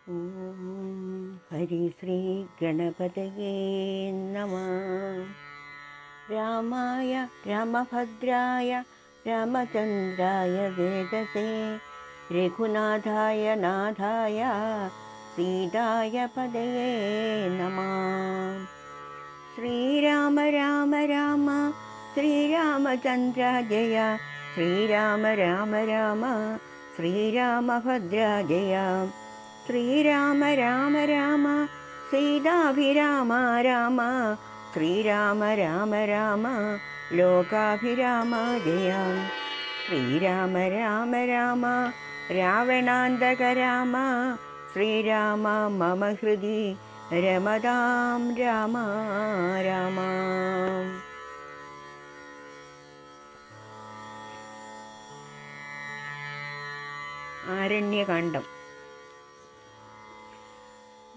ഓം ഹരിശ്രീ ഗണപതയേ നമഃ. രാമായ രാമഭദ്രായ രാമചന്ദ്രായ വേദസേ രഘുനാഥായ നാഥായ സീതായ പതയേ നമഃ. ശ്രീരാമ രാമ രാമ ശ്രീരാമചന്ദ്ര ജയ ശ്രീരാമ രാമ രാമ ശ്രീരാമഭദ്ര ജയ ശ്രീരാമ രാമ രാമ സീതാഭിരാമ രാമ ശ്രീരാമ രാമ രാമ ലോകാഭിരാമ ജയ ശ്രീരാമ രാമ രാമ രാവണാന്തക രാമ ശ്രീരാമ മമ ഹൃദി രമതാം രാമ രാമ. ആരണ്യകാണ്ഡം.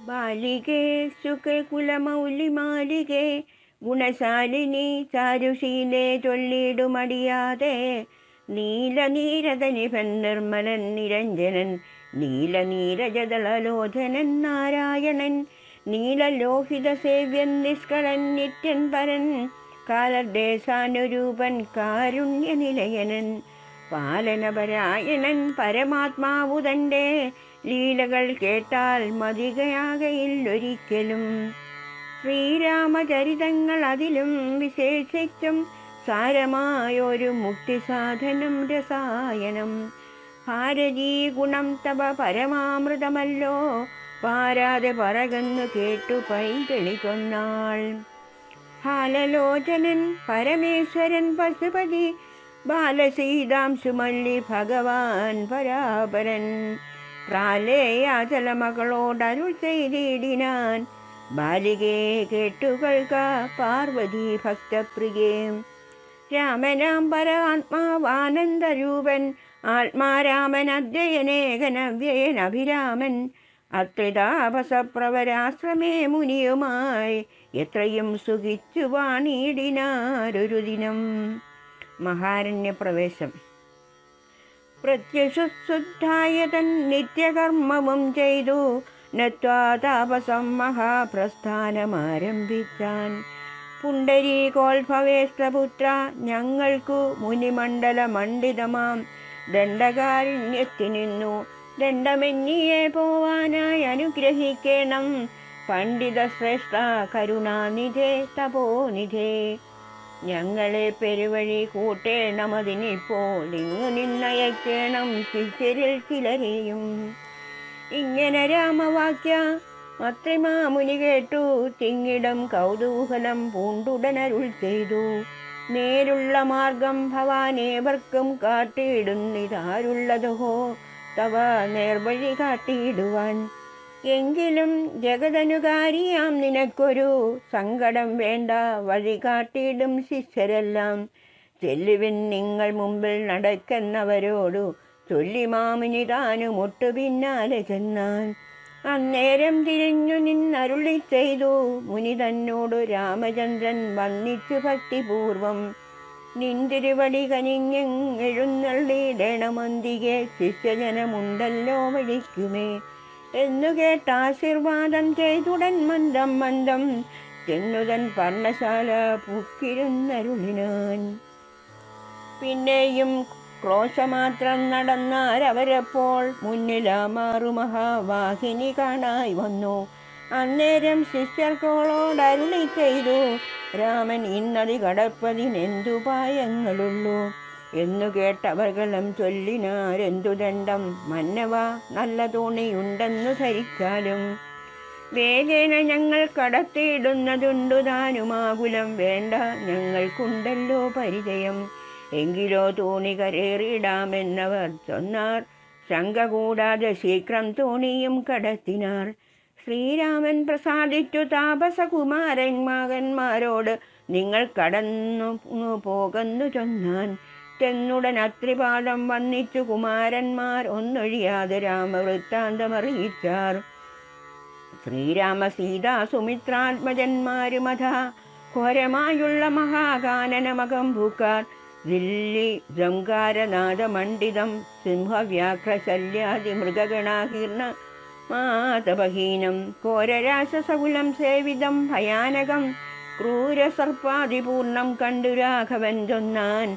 ബാലികേ സുഖേ കുലമൗലിമാലികേ ഗുണശാലിനി ചാരുശീലേ ചൊല്ലിടുമടിയാതെ നീലനീരതനിഭൻ നിർമ്മലൻ നിരഞ്ജനൻ നീലനീരജതളലോചനൻ നാരായണൻ നീലലോഹിത സേവ്യൻ നിഷ്കളൻ നിത്യൻ പരൻ കാലദേശാനുരൂപൻ കാരുണ്യനിലയനൻ പാലനപരായണൻ പരമാത്മാവു തൻ്റെ ലീലകൾ കേട്ടാൽ മതികയാകയില്ലൊരിക്കലും. ശ്രീരാമചരിതങ്ങൾ അതിലും വിശേഷിച്ചും സാരമായൊരു മുക്തിസാധനം രസായനം. ഭാരതീ ഗുണം തവ പരമാമൃതമല്ലോ പാരാതെ പറകന്നു കേട്ടു പൈങ്കിളി കൊന്നാൾ. ഹാലലോചനൻ പരമേശ്വരൻ പശുപതി ബാലസീതാംശുമല്ലി ഭഗവാൻ പരാപരൻ പ്രാലേയാചല മകളോടരുൾ ചെയ്തിടിനാൻ ബാലികേ കേട്ടുകൾക്ക പാർവതി ഭക്തപ്രിയേ. രാമനാം പരമാത്മാവാനന്ദരൂപൻ ആത്മാരാമൻ അദ്വയനേകനവ്യയൻ അഭിരാമൻ അത്രിതാപസപ്രവരാശ്രമേ മുനിയുമായി എത്രയും സുഖിച്ചു വാണിടിനാരൊരു ദിനം. മഹാരണ്യപ്രവേശം. പ്രത്യശുദ്ധമായ തൻ നിത്യകർമ്മവും ചെയ്തു നത്വാ താപസം മഹാപ്രസ്ഥാനമാരംഭിച്ചാൻ. പുണ്ടരീകോത്ഭവേഷ്ടപുത്ര ഞങ്ങൾക്കു മുനിമണ്ഡല മണ്ഡിതമാം ദണ്ഡകാരണ്യത്തിനിന്നു ദണ്ഡമെന്നിയെ പോവാനായി അനുഗ്രഹിക്കണം. പണ്ഡിത ശ്രേഷ്ഠ കരുണാനിധേ തപോനിധേ ഞങ്ങളെ പെരുവഴി കൂട്ടേണമതിനിപ്പോൾ ഇങ്ങു നിന്നയക്കേണം ശിഷ്യരിൽ ചിലരെയും. ഇങ്ങനെ രാമവാക്യ മത്രിമാമുനി കേട്ടു തിങ്ങിടം കൗതൂഹലം പൂണ്ടുടനരുൾ ചെയ്തു. നേരുള്ള മാർഗം ഭവാനേവർക്കും കാട്ടിയിടുന്നിതാരുള്ളതുഹോ തവ നേർവഴി കാട്ടിയിടുവാൻ. എങ്കിലും ജഗതനുകാരിയാം നിനക്കൊരു സങ്കടം വേണ്ട, വഴി കാട്ടിയിടും ശിഷ്യരെല്ലാം. ചെല്ലുവിൻ നിങ്ങൾ മുമ്പിൽ നടക്കുന്നവരോടു ചൊല്ലി മാമുനി താനും ഒട്ടു പിന്നാലെ ചെന്നാൻ. അന്നേരം തിരിഞ്ഞു നിന്നരുളി ചെയ്തു മുനി തന്നോടു രാമചന്ദ്രൻ വന്നിച്ചു ഭക്തിപൂർവം. നിന്തിരുവടി കനിഞ്ഞെഴുന്നള്ളിയിടണമന്തികെ ശിഷ്യജനമുണ്ടല്ലോ വഴിക്കുമേ എന്നു കേട്ടാശീർവാദം ചെയ്തുടൻ മന്ദം മന്ദം ചെന്നുതൻ പർണശാല പൂക്കിരുന്നരുളിനാൻ. പിന്നെയും ക്രോശമാത്രം നടന്നാരവരപ്പോൾ മുന്നിലാമാറു മഹാവാഹിനി കാണായി വന്നു. അന്നേരം ശിഷ്യർക്കോളോടരുളി ചെയ്തു രാമൻ ഇന്നതി കടപ്പതിനെന്തുപായങ്ങളുള്ളൂ എന്നു കേട്ടവർകളും ചൊല്ലിനാരെന്തു ദണ്ഡം മന്നവ നല്ല തോണിയുണ്ടെന്നു ധരിച്ചാലും. വേഗേന ഞങ്ങൾ കടത്തിയിടുന്നതുണ്ടു താനുമാകുലം വേണ്ട, ഞങ്ങൾക്കുണ്ടല്ലോ പരിചയം. എങ്കിലോ തോണി കരേറിയിടാമെന്നവർ ചൊന്നാർ. ശങ്ക കൂടാതെ ശീഘ്രം തോണിയും കടത്തിനാർ. ശ്രീരാമൻ പ്രസാദിച്ചു താപസകുമാരൻ മകന്മാരോട് നിങ്ങൾ കടന്നു പോകുന്നു ചൊന്നാൻ. ചെന്നുടൻ അത്രിപാദം വന്നിച്ചു കുമാരന്മാർ ഒന്നൊഴിയാതെ രാമവൃത്താന്തമറിയിച്ചാർ. ശ്രീരാമ സീതാ സുമിത്രാത്മജന്മാരുമഥ ഘോരമായുള്ള മഹാകാനനമകം ഭൂക്കാർ. ദില്ലി ജംകാരനാഥമണ്ഡിതം സിംഹവ്യാഘ്രശല്യാദി മൃഗഗണാകീർണ മാതപഹീനം ഘോരരാക്ഷസകുലം സേവിതം ഭയാനകം ക്രൂരസർപ്പാതിപൂർണം കണ്ടു രാഘവൻ ചൊന്നാൻ,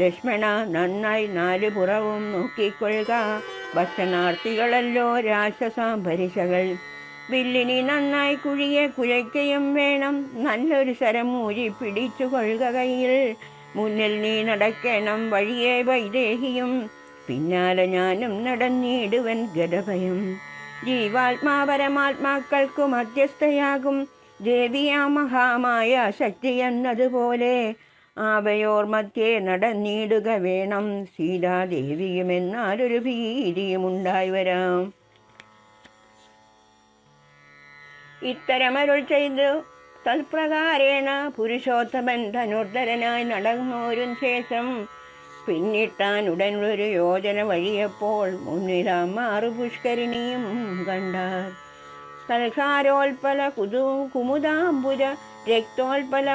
ലക്ഷ്മണ നന്നായി നാലു പുറവും നോക്കിക്കൊള്ളുക, ഭക്ഷണാർത്ഥികളല്ലോ രാക്ഷസാംഭരിശകൾ. വില്ലിനി നന്നായി കുഴിയെ കുഴയ്ക്കുകയും വേണം, നല്ലൊരു ശരം ഊരി പിടിച്ചു കൊള്ളുക കയ്യിൽ. മുന്നിൽ നീ നടക്കണം വഴിയെ വൈദേഹിയും, പിന്നാലെ ഞാനും നടന്നിടുവൻ ഗതഭയം. ജീവാത്മാ പരമാത്മാക്കൾക്കു മധ്യസ്ഥയാകും ദേവിയാ മഹാമായ ശക്തി എന്നതുപോലെ, അവയോർ മധ്യേ നടന്നിടുക വേണം സീതാദേവിയുമെന്നാലൊരു ഭീതിയും ഉണ്ടായി വരാം. ഇത്തരമരുൾ ചെയ്തു തൽപ്രകാരേണ പുരുഷോത്തമൻ ധനുർധരനായി നടന്നോരും ശേഷം, പിന്നിട്ടാൻ ഉടൻ ഒരു യോജന വഴിയപ്പോൾ മുന്നിലാം മാറു പുഷ്കരിണിയും കണ്ടാർ. സൽസാരോൽപല കുമുദാംബുജ രക്തോൽപല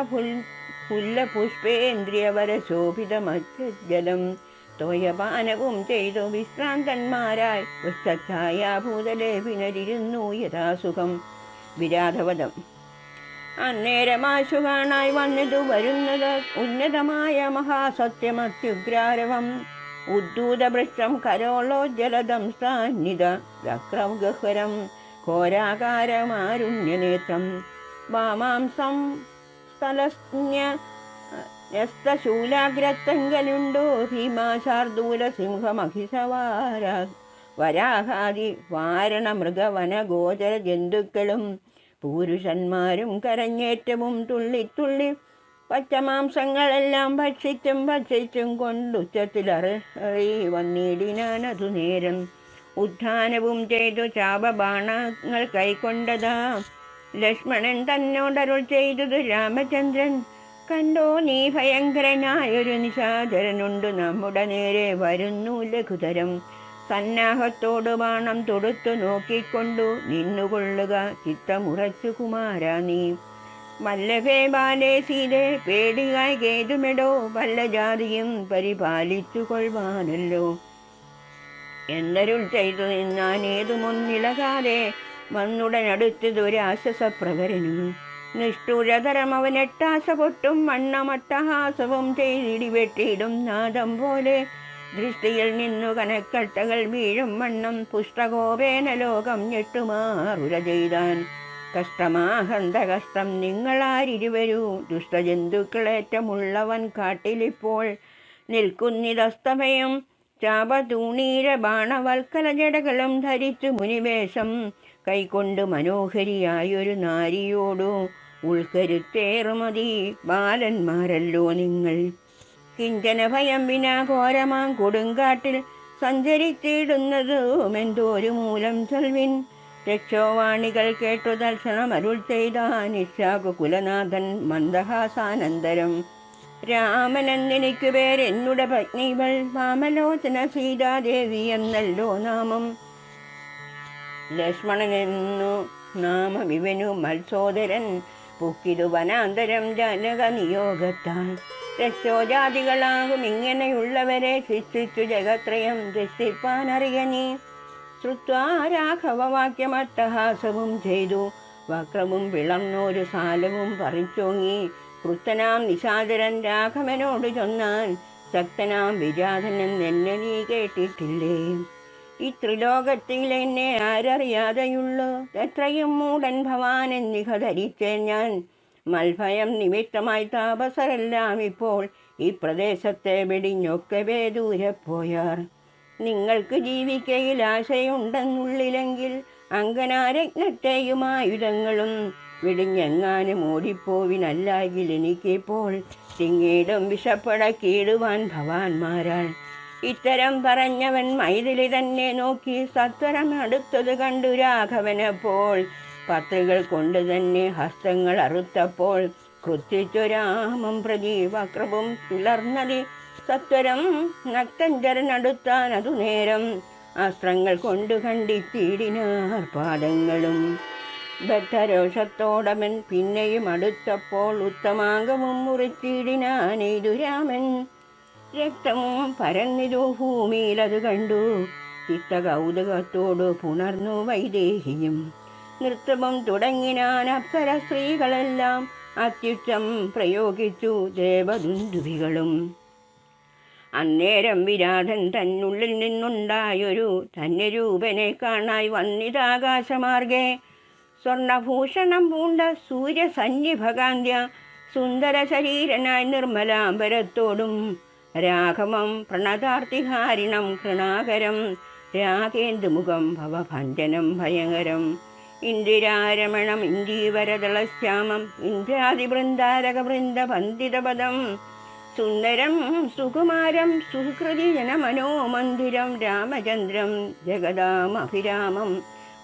പുഷ്പേന്ദ്രിയവര ശോഭിത മധ്യജലം തോയപാനവും ചെയ്തു വിശ്രാന്തന്മാരായി ഉച്ചഛായാഭൂതലെ പിണരിരുന്നു യഥാസുഖം. വിരാധവധം. അന്നേരമാശു കാണായി വന്നതു വരുന്നത് ഉന്നതമായ മഹാസത്യമത്യുഗ്രാരവം. ഉദ്ധൂതഭൃഷ്ടം കരോളോജ്ജലദം സാന്നിധ വക്രം ഗഹ്വരം ഘോരാകാരമാരുണ്യനേത്രം. വാമാംസം സ്ഥലസ്തശൂലാഗ്രത്തങ്കലുണ്ടോ ഭീമാശാർദൂല സിംഹമഹിഷവാര വരാഹാദി വാരണമൃഗവന ഗോചര ജന്തുക്കളും പുരുഷന്മാരും കരഞ്ഞേറ്റവും തുള്ളിത്തുള്ളി പച്ചമാംസങ്ങളെല്ലാം ഭക്ഷിച്ചും കൊണ്ടുച്ചത്തിലറി വന്നിടിനാനതു നേരം. ഉദ്ധാനവും ചെയ്തു ചാപബാണങ്ങൾ കൈക്കൊണ്ടതാ ലക്ഷ്മണൻ തന്നോടരുൾ ചെയ്തതു രാമചന്ദ്രൻ. കണ്ടോ നീ ഭയങ്കരനായൊരു നിശാചരനുണ്ട് നമ്മുടെ നേരെ വരുന്നു ലഘുതരം. സന്നാഹത്തോട് ബാണം തൊടുത്തു നോക്കിക്കൊണ്ടു നിന്നുകൊള്ളുക ചിത്തമുറച്ചു കുമാരാ നീ. വല്ലഭേ ബാലേ സീതേ പേടിയായി കേതുമെടോ, വല്ല ജാതിയും പരിപാലിച്ചു കൊള്ളുവാനല്ലോ എന്നരുൾ ചെയ്തു നിന്നാനേതുമൊന്നിളകാതെ വന്നുടനടുത്തതൊരാശ്വസപ്രവരനും. നിഷ്ഠൂരതരം അവനെട്ടാശ പൊട്ടും മണ്ണമട്ടഹാസവും ചെയ്തിടിവെട്ടിയിടും നാദം പോലെ. ദൃഷ്ടിയിൽ നിന്നു കനക്കട്ടകൾ വീഴും വണ്ണം പുഷ്ടകോപേന ലോകം ഞെട്ടുമാറുര ചെയ്താൻ. കഷ്ടമാഹന്ത കഷ്ടം നിങ്ങളാരിരുവരൂ, ദുഷ്ടജന്തുക്കളേറ്റമുള്ളവൻ കാട്ടിലിപ്പോൾ നിൽക്കുന്നിതസ്തമയം. ചാപതൂണീര ബാണവൽക്കല ജടകളും ധരിച്ചു മുനിവേഷം കൈക്കൊണ്ട് മനോഹരിയായൊരു നാരിയോടു ഉൾക്കരുത്തേറുമതി ബാലന്മാരല്ലോ നിങ്ങൾ. കിഞ്ചന ഭയം വിനാ ഘോരമാം കൊടുങ്കാട്ടിൽ സഞ്ചരിച്ചിടുന്നതുമെന്തോരു മൂലം ചൊൽവിൻ. രക്ഷോവാണികൾ കേട്ടു തൽക്ഷണം അരുൾ ചെയ്താൻ ഇക്ഷാകുകുലനാഥൻ മന്ദഹാസാനന്തരം. രാമനെന്നെനിക്കു പേരെന്നുടെ പത്നിവൾ വാമലോചന സീതാദേവി എന്നല്ലോ നാമം. ലക്ഷ്മണനെന്നു നാമമിവനു മത്സോദരൻ പുക്കിതു വനാന്തരം ജനക നിയോഗത്താൽ. രക്ഷോജാതികളാകും ഇങ്ങനെയുള്ളവരെ ശിക്ഷിച്ചു ജഗത്രയം രക്ഷിപ്പാനറിയനീ. ശ്രുത്വാ രാഘവവാക്യമട്ടഹാസവും ചെയ്തു വക്രവും പിളർന്നൊരു സാലവും പറിച്ചോങ്ങി. ക്രുത്തനാം നിശാചരൻ രാഘവനോട് ചൊന്നാൻ, ശക്തനാം വിജാതനെന്നെ നീ കേട്ടിട്ടില്ലേ? ഈ ത്രിലോകത്തിൽ എന്നെ ആരറിയാതെയുള്ളൂ. എത്രയും മൂടൻ ഭവാൻ എന്നിഹ ധരിച്ചേ ഞാൻ. മൽഭയം നിമിത്തമായി താപസരെല്ലാം ഇപ്പോൾ ഈ പ്രദേശത്തെ വെടിഞ്ഞൊക്കവേ ദൂരെ പോയാർ. നിങ്ങൾക്ക് ജീവിക്കയിൽ ആശയുണ്ടെന്നുള്ളിലെങ്കിൽ അങ്കനാരത്നത്തെയും ആയുധങ്ങളും വെടിഞ്ഞെങ്ങാനും ഓടിപ്പോവിനല്ലെങ്കിൽ എനിക്കിപ്പോൾ തിങ്ങീടും വിഷപ്പടക്കിയിടുവാൻ ഭവാന്മാരാൾ. ഇത്തരം പറഞ്ഞവൻ മൈഥിലി തന്നെ നോക്കി സത്വരം അടുത്തത് കണ്ടു രാഘവനപ്പോൾ. പത്രികൾ കൊണ്ട് തന്നെ ഹസ്തങ്ങൾ അറുത്തപ്പോൾ കൃത്യിച്ചു രാമം പ്രതി വക്രവും പിളർന്നതി. സത്വരം നക്തഞ്ചരനടുത്താൻ അതു നേരം അസ്ത്രങ്ങൾ കൊണ്ടു ഖണ്ഡിച്ചിടിനാർ പാദങ്ങളും. ബദ്ധരോഷത്തോടവൻ പിന്നെയും അടുത്തപ്പോൾ ഉത്തമാംഗവും മുറിച്ചിടിനാനെയ്തു രാമൻ. രക്തവും പരന്നിതു ഭൂമിയിലത് കണ്ടു ചിത്തകൗതുകത്തോടു പുണർന്നു വൈദേഹിയും. നൃത്തവും തുടങ്ങിനാൻ അപ്സര സ്ത്രീകളെല്ലാം, അത്യുച്ചം പ്രയോഗിച്ചു ദേവദുന്ദുഭികളും. അന്നേരം വിരാടൻ തന്നുള്ളിൽ നിന്നുണ്ടായൊരു ധന്യരൂപനെ കാണായി വന്നിതാകാശമാർഗെ. സ്വർണഭൂഷണം പൂണ്ട സൂര്യസന്നിഭകാന്ത്യ സുന്ദര ശരീരനായി നിർമ്മലാംബരത്തോടും, രാഘവം പ്രണതാർത്തിഹാരിണം കൃണാകരം രാഗേന്ദുമുഖം ഭവഭഞ്ജനം ഭയങ്കരം. ഇന്ദിരാരമണം ഇന്ദീവരദളശ്യാമം ഇന്ദ്രാദിവൃന്ദാരകവൃന്ദവന്ദിതപദം, സുന്ദരം സുകുമാരം സുഹൃതി ജനമനോമന്ദിരം രാമചന്ദ്രം ജഗദാമഭിരാമം.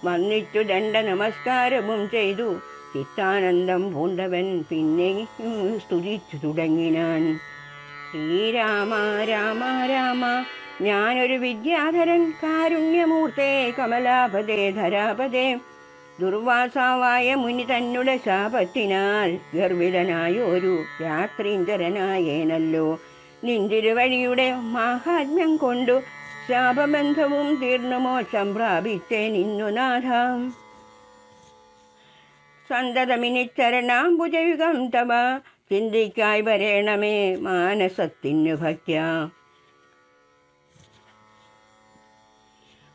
വന്നിച്ചു ദണ്ഡ നമസ്കാരവും ചെയ്തു ചിത്താനന്ദം പൂണ്ടവൻ പിന്നെ സ്തുതിച്ചു തുടങ്ങിനാൻ. ശ്രീരാമ രാമ രാമ ഞാനൊരു വിദ്യാധരൻ കാരുണ്യമൂർത്തേ കമലാപതേ ധരാപതേ. ദുർവാസാവായ മുനി തന്നുടെ ശാപത്തിനാൽ ഗർവിതനായൊരു രാത്രീന്ദ്രനായേനല്ലോ. നിന്തിരുവഴിയുടെ മാഹാത്മ്യം കൊണ്ടു ശാപബന്ധവും തീർന്നു മോക്ഷം പ്രാപിച്ചേ നിന്നു നാഥ. സന്തതമിനിച്ചരണാംബുജയുഗം തവ ചിന്തിക്കായി വരേണമേ മാനസത്തിനു ഭക്യ.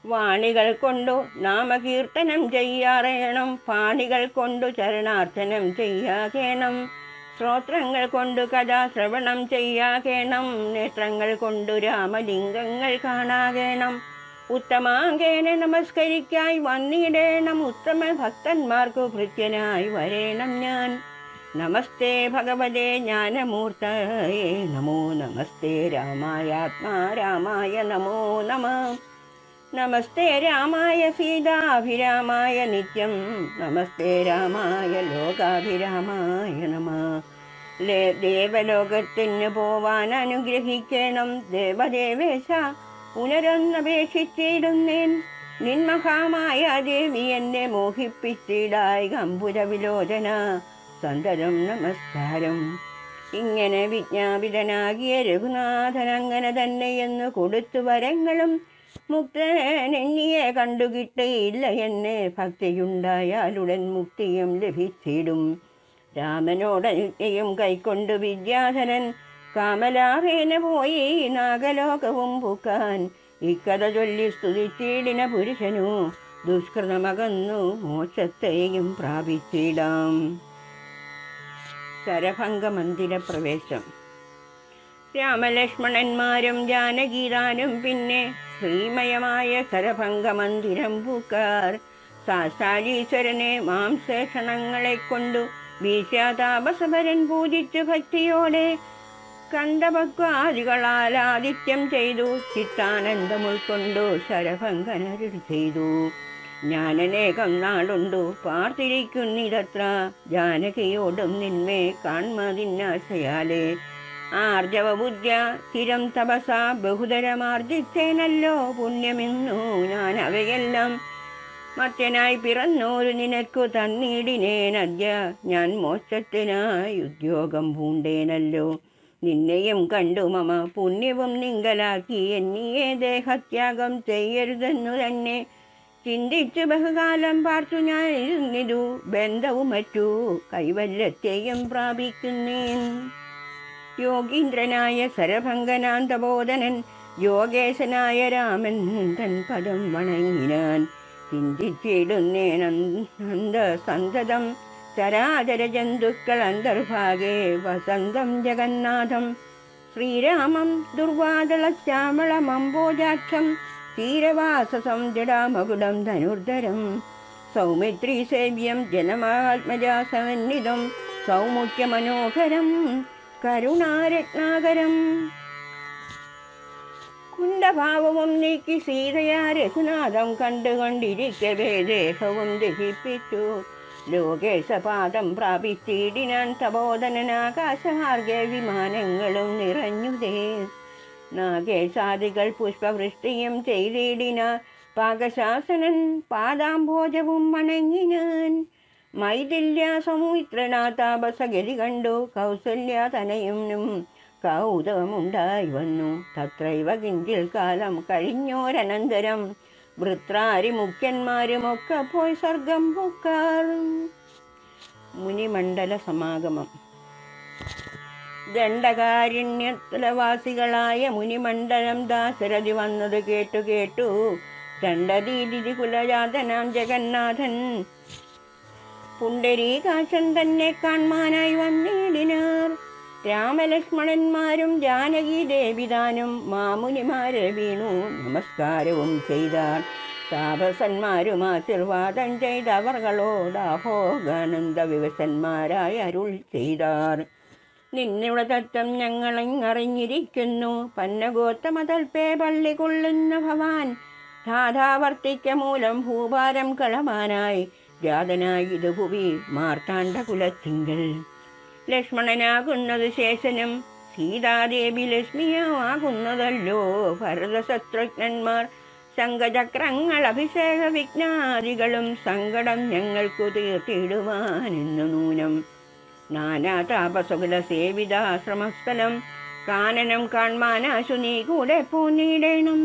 വാണികൾ കൊണ്ടു നാമകീർത്തനം ചെയ്യാറേണം, പാണികൾ കൊണ്ടു ചരണാർച്ചനം ചെയ്യാകേണം. ശ്രോത്രങ്ങൾ കൊണ്ടു കഥാശ്രവണം ചെയ്യാകേണം, നേത്രങ്ങൾ കൊണ്ടു രാമലിംഗങ്ങൾ കാണാകേണം. ഉത്തമാങ്കേന നമസ്കരിക്കായി വന്നിടേണം, ഉത്തമ ഭക്തന്മാർക്കു ഭൃത്യനായി വരേണം ഞാൻ. നമസ്തേ ഭഗവതേ ജ്ഞാനമൂർത്തയേ നമോ നമസ്തേ രാമായാത്മാ രാമായ നമോ നമഃ. നമസ്തേ രാമായ സീതാഭിരാമായ നിത്യം, നമസ്തേ രാമായ ലോകാഭിരാമായ നമഃ. ദേവലോകത്തിന് പോവാൻ അനുഗ്രഹിക്കണം ദേവദേവേശ, പുനരൊന്നപേക്ഷിച്ചിടുന്നേൻ. നിന്മഹാമായ ദേവി എന്നെ മോഹിപ്പിച്ചിടായി ഗംഭുരവിലോചന സന്തതം നമസ്കാരം. ഇങ്ങനെ വിജ്ഞാപിതനാകിയ രഘുനാഥൻ അങ്ങനെ തന്നെയെന്ന് കൊടുത്തു വരങ്ങളും, മുക്തനെന്നിയെ കണ്ടുകിട്ടയില്ല എന്നെ ഭക്തിയുണ്ടായാലുടൻ മുക്തിയും ലഭിച്ചിടും. രാമനോടനുജ്ഞയും കൈക്കൊണ്ട് വിദ്യാധരൻ കാമലാഭേന പോയി നാഗലോകവും പൂക്കാൻ. ഇക്കഥ ചൊല്ലി സ്തുതിച്ചിടിന പുരുഷനു ദുഷ്കൃതമകന്നു മോക്ഷത്തെയും പ്രാപിച്ചിടാം. ശരഭംഗ മന്ദിരപ്രവേശം. രാമലക്ഷ്മണന്മാരും ജാനകീതാനും പിന്നെ ശ്രീമയമായ ശരഭംഗ മന്ദിരം പൂക്കാർ. സാക്ഷാലീശ്വരനെ മാംസേഷണങ്ങളെ കൊണ്ടു വീശ്യാതാപസഭരൻ പൂജിച്ചു ഭക്തിയോടെ കണ്ടഭക്വാദികളാൽ ആദിത്യം ചെയ്തു ചിത്താനന്ദം ഉൾക്കൊണ്ടു ശരഭംഗനരുൾ ചെയ്തു. ഞാനനേകം നാളുണ്ടു പാർത്തിരിക്കുന്നിതത്ര, ജാനകിയോടും നിന്മേ കാൺമതിന്നാശയാലേ. ആർജവബുദ്ധ്യ സ്ഥിരം തപസ ബഹുതരമാർജിച്ചേനല്ലോ പുണ്യമെന്നു ഞാൻ അവയെല്ലാം. മർത്യനായി പിറന്നോരു നിനക്കു തന്നിടിനേനദ്യ, ഞാൻ മോക്ഷത്തിനായി ഉദ്യോഗം പൂണ്ടേനല്ലോ. നിന്നെയും കണ്ടു മമ പുണ്യവും നിങ്കലാക്കി എന്നിയെ ദേഹത്യാഗം ചെയ്യരുതെന്നു തന്നെ ചിന്തിച്ചു ബഹുകാലം പാർത്തു ഞാൻ ഇരുന്നിതു. ബന്ധവും മറ്റു കൈവല്യത്തെയും പ്രാപിക്കുന്നേൻ. യോഗീന്ദ്രനായ ശരഭംഗനാന്തബോധനൻ യോഗേശനായ രാമൻ തൻ പദം വണങ്ങിനാൻ. ചിന്തിച്ചിടുന്നേനന്ദ സന്തതം ചരാചര ജന്തുക്കൾ അന്തർഭാഗേ വസന്തം ജഗന്നാഥം. ശ്രീരാമം ദുർവാദള ശ്യാമളമംബോജാക്ഷം തീരവാസസം ജടാമകുടം ധനുർധരം. സൗമിത്രീ സേവ്യം ജനമാത്മജാസന്നിധം സൗമുഖ്യമനോഹരം കരുണാരത്നാകരം. കുണ്ഠഭാവവും നീക്കി സീതയാ രഘുനാഥം കണ്ടുകൊണ്ടിരിക്കവേ ദേഹവും ദഹിപ്പിച്ചു. ലോകേശപാദം പ്രാപിച്ചിടിനാൻ തപോധനനാകാശമാർഗെ വിമാനങ്ങളും നിറഞ്ഞുതേ. നാഗേശാദികൾ പുഷ്പവൃഷ്ടിയും ചെയ്തിടിന പാകശാസനൻ പാദാംഭോജവും വണങ്ങിനാൻ. മൈഥില്യ സമുദ്രനാഥാപസഗതി കണ്ടു കൗസല്യ തനയും കൗതുകമുണ്ടായി വന്നു. തത്രൈവ കിഞ്ചിൽ കാലം കഴിഞ്ഞോരനന്തരം വൃത്രാരി മുഖ്യന്മാരുമൊക്കെ പോയി സ്വർഗം പൊക്കാർ. മുനിമണ്ഡല സമാഗമം. ദണ്ഡകാരണ്യവാസികളായ മുനിമണ്ഡലം ദാശരഥി വന്നത് കേട്ടു ദണ്ഡദീതി കുലജാതനാം ജഗന്നാഥൻ പുണ്ടരീകാശൻ തന്നെ കാൺമാനായി വന്നിടിനാർ. രാമലക്ഷ്മണന്മാരും ജാനകി ദേവിതാനും മാമുനിമാരെ വീണു നമസ്കാരവും ചെയ്താർ. താപസന്മാരും ആശീർവാദം ചെയ്തവർകളോടാഹോഗാനന്ദ വിവശന്മാരായി അരുൾ ചെയ്താർ. നിന്നുടെ തത്വം ഞങ്ങളറിഞ്ഞിരിക്കുന്നു. പന്നഗോത്തമതൽപേ പള്ളി കൊള്ളുന്ന ഭവാൻ ധാതാവർത്തിക്ക മൂലം ഭൂഭാരം കളവാനായി ജാതനായി ഇത് ഭുവി മാർത്താണ്ഡ കുലത്തിങ്കൽ. ലക്ഷ്മണനാകുന്നത് ശേഷനും സീതാദേവി ലക്ഷ്മിയാകുന്നതല്ലോ. ഭരതശത്രുഘ്നന്മാർ ശംഖചക്രങ്ങൾ അഭിഷേക വിഘ്നാദികളും സങ്കടം ഞങ്ങൾക്കു തീർത്തിടുവാനെന്നു നൂനം. നാനാ താപസകുല സേവിതാശ്രമസ്ഥലം കാനനം കാൺമാനാശു നീ കൂടെ പോന്നിടേണം.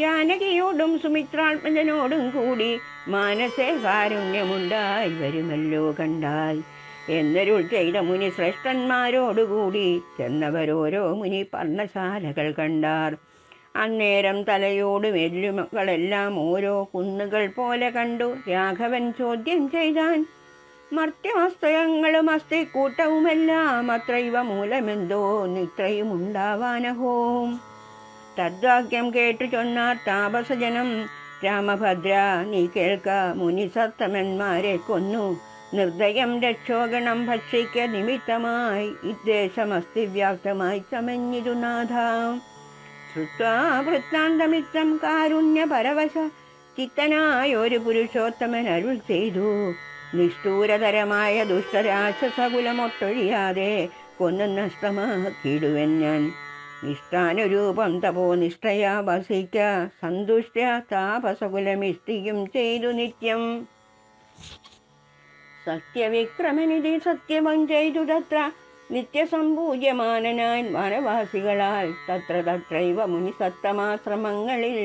ജാനകിയോടും സുമിത്രാത്മജനോടും കൂടി മാനസേ കാരുണ്യമുണ്ടായി വരുമല്ലോ കണ്ടാൽ എന്നരുൾ ചെയ്ത മുനി ശ്രേഷ്ഠന്മാരോടുകൂടി ചെന്നവരോരോ മുനി പർണശാലകൾ കണ്ടാർ. അന്നേരം തലയോടും എല്ലുകളെല്ലാം ഓരോ കുന്നുകൾ പോലെ കണ്ടു. രാഘവൻ ചോദ്യം ചെയ്താൻ, മർത്യമസ്തകങ്ങളും അസ്ഥിക്കൂട്ടവുമെല്ലാം അത്രൈവ മൂലമെന്തോ ഇത്രയും ഉണ്ടാവാനഹോ? തദ്വാക്യം കേട്ടു ചൊന്നാർ താപസജനം, രാമഭദ്ര നീ കേൾക്ക, മുനിസത്തമന്മാരെ കൊന്നു നിർദ്ദയം രക്ഷോഗണം ഭക്ഷിക്ക നിമിത്തമായി ഇദ്ദേശമസ്തിവ്യാപ്തമായി ചമഞ്ഞിരു നാഥ. ശ്രുത്വാ വൃത്താന്തമിത്തം കാരുണ്യ പരവശ ചിത്തനായൊരു പുരുഷോത്തമൻ അരുൾ ചെയ്തു, നിഷ്ഠൂരതരമായ ദുഷ്ടരാക്ഷസകുലമൊട്ടൊഴിയാതെ കൊന്നു നഷ്ടമാക്കിയിടുവൻ ഞാൻ. നിഷ്ഠാനുരൂപം തപോ നിഷ്ഠയാ വസിക്ക സന്തുഷ്ട്യ താപസകുലമിഷ്ടിയും ചെയ്തു നിത്യം. സത്യവിക്രമനിധി സത്യവം ചെയ്തു തത്ര നിത്യസമ്പൂജ്യമാനനായി വനവാസികളാൽ തത്ര തത്രൈവ മുനിസത്തമാശ്രമങ്ങളിൽ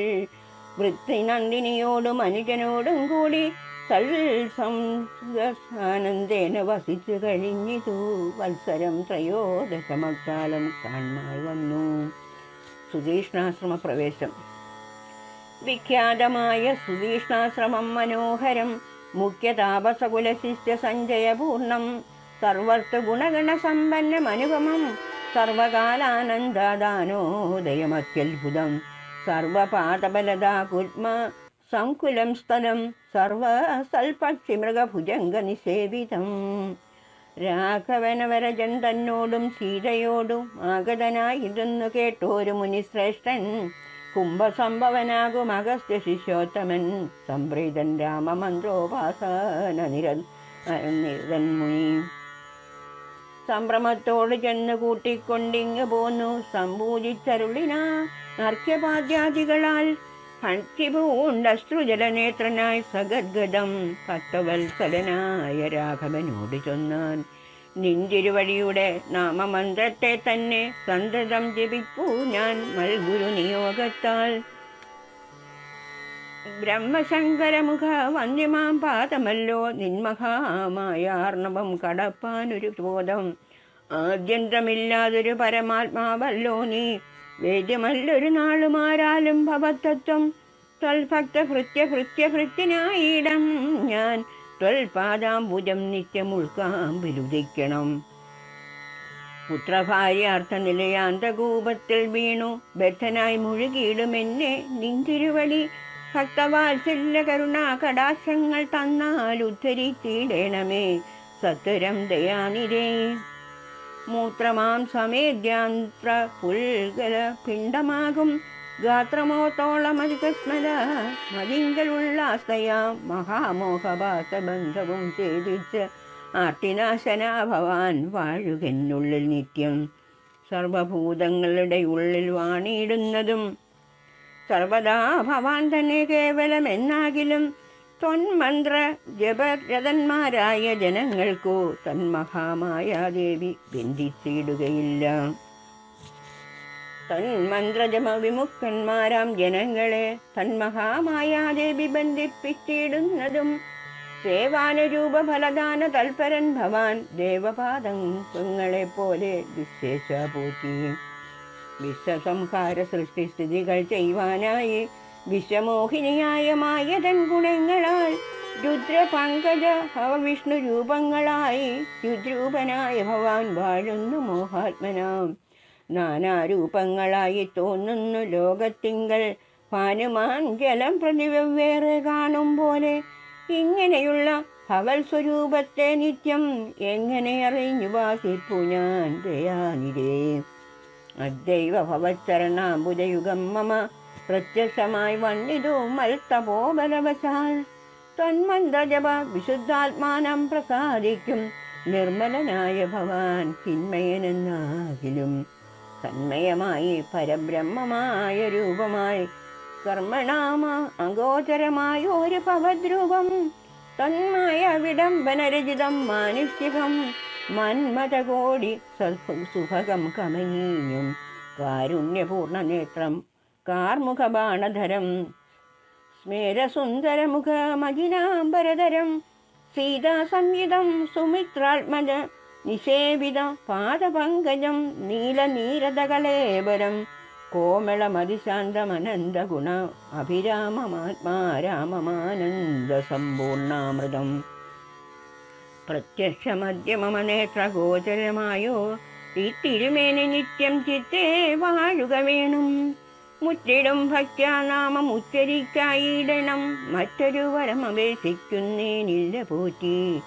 വൃത്തി നന്ദിനിയോടും അനുജനോടും കൂടി സൽസംസാനന്ദേന വസിച്ചു കഴിഞ്ഞിതു. വത്സരം ത്രയോദശമക്കാലം കാൺമായി വന്നു. സുതീഷ്ണാശ്രമ പ്രവേശം. വിഖ്യാതമായ സുതീഷ്ണാശ്രമം മനോഹരം, മുഖ്യതാപസകുലശിഷ്യ സഞ്ജയപൂർണം, സർവർത്തു ഗുണഗണസമ്പന്നമനുപമം, സർവകാലാനന്ദദാനോദയമത്യത്ഭുതം, സർവപാദബലദാ കുൽമ സങ്കുലം സ്ഥലം, സർവസൽപക്ഷിമൃഗഭുജംഗനിസേവിതം. രാഘവനവരജൻ തന്നോടും സീതയോടും ആഗതനായിരുന്നു കേട്ടോരു മുനിശ്രേഷ്ഠൻ, കുംഭസംഭവനാകും അഗസ്ത്യ ശിഷ്യോത്തമൻ, സംപ്രീതൻ രാമമന്ത്രോപാസന നിരതൻ മുനി. സംഭ്രമത്തോട് ചെന്ന് കൂട്ടിക്കൊണ്ടിങ്ങ് പോന്നു. സംപൂജിച്ചരുളിനാ അർഘ്യപാദ്യാദികളാൽ ഭക്തിപൂണ്ടശ്രുജലനേത്രനായി സഗദ്ഗതം ഭക്തവത്സലനായ രാഘവനോട് ചൊന്നാൻ, നിന്തിരുവഴിയുടെ നാമമന്ത്രത്തെ തന്നെ സന്തതം ജപിപ്പൂ ഞാൻ മൽഗുരു നിയോഗത്താൽ. ബ്രഹ്മശങ്കരമുഖ വന്യമാം പാദമല്ലോ നിന്മഹാമായാർണവം കടപ്പാനൊരു ബോധം. ആദ്യന്തമില്ലാതൊരു പരമാത്മാവല്ലോ നീ, വേദ്യമല്ലൊരു നാളുമാരാലും ഭവതത്വം. ത്വൽഭക്ത ഭൃത്യഭൃത്യഭൃത്യനായിടം ഞാൻ, ത്വൽപാദാംബുജം നിത്യം ഉൾക്കാമ്പിലുദിക്കണം. പുത്രഭാര്യാർത്ഥ നിലയാന്തകൂപത്തിൽ വീണു ബദ്ധനായി മുഴുകിയിടുമെന്നെ നിന്തിരുവടി. ഭക്തവാത്സല്യ കരുണാ കടാക്ഷങ്ങൾ തന്നാൽ ഉദ്ധരിച്ചിടേണമേ സത്വരം ദയാനിരേ. മൂത്രമാം സമേദ്യാന്ത്ര പുൽകല പിണ്ഡമാകും ഗാത്രമോത്തോളമധികസ്മര മതിങ്കലുള്ളാസ്തയാം മഹാമോഹഭാസബന്ധവും ഛേദിച്ച് ആർത്തിനാശനാ ഭവാൻ വാഴുകെന്നുള്ളിൽ നിത്യം. സർവഭൂതങ്ങളുടെ ഉള്ളിൽ വാണിയിടുന്നതും സർവദാ ഭവാൻ തന്നെ കേവലമെന്നാകിലും ത്വന്മന്ത്ര ജപരതന്മാരായ ജനങ്ങൾക്കു തന്മഹാമായ ദേവി ബന്ധിച്ചിടുകയില്ല. തന്മന്ത്രജപ വിമുക്തന്മാരാം ജനങ്ങളെ തന്മഹാമായാദേവി ബന്ധിപ്പിച്ചിടുന്നതും സേവാനുരൂപ ഫലദാന തൽപരൻ ഭവാൻ ദേവപാദങ്ങളെ പോലെ വിശേഷ പൂറ്റി വിശ്വസംഹാര സൃഷ്ടിസ്ഥിതികൾ ചെയ്യുവാനായി വിശ്വമോഹിനിയായ മായതൻ ഗുണങ്ങളാൽ രുദ്രപങ്കജ ഭവവിഷ്ണു രൂപങ്ങളായി രുദ്രൂപനായ ഭവാൻ വാഴുന്നു മോഹാത്മനാം നാനാരൂപങ്ങളായി തോന്നുന്നു ലോകത്തിങ്കൽ ഭാനുമാൻ ജലം പ്രതി വെവ്വേറെ കാണും പോലെ ഇങ്ങനെയുള്ള ഭവൽ സ്വരൂപത്തെ നിത്യം എങ്ങനെ അറിഞ്ഞു വാസിപ്പു ഞാൻ ദയാനിരേ അദ്ദൈവ ഭവച്ചരണാംബുജയുഗം മമ പ്രത്യക്ഷമായി വന്നിതു മൽത്തപോബലവശാൽ തന്മന്ത്രജപ വിശുദ്ധാത്മാനം പ്രസാദിക്കും നിർമ്മലനായ ഭവാൻ ചിന്മയനെന്നാകിലും തന്മയമായി പരബ്രഹ്മമായ രൂപമായി കർമ്മണാമ അഗോചരമായ ഒരു ഭവദ്രൂപം തന്മായ വിടംബനരചിതം മാനുഷികം മന്മഥകോടി സുഭകം കമനീയം കാരുണ്യപൂർണ്ണ നേത്രം കാർമുഖബാണധരം സ്മേരസുന്ദരമുഖമജിനാംബരധരം സീതാസംയുതം സുമിത്രാത്മജ നിഷേവിത പാദപങ്കജം നീലനീരതകളേബരം കോമളമതിശാന്തമനന്തഗുണ അഭിരാമമാത്മാ രാമമാനന്ദ സമ്പൂർണാമൃതം പ്രത്യക്ഷമദ്യമമനേത്രഗോചരമായോ ഈ തിരുമേനി നിത്യം ചിത്തേ വാഴുക വേണം മുറ്റിടും ഭക്യാനാമം ഉച്ചരിക്കായിടണം മറ്റൊരു വരം അപേക്ഷിക്കുന്നേനില്ല പോറ്റി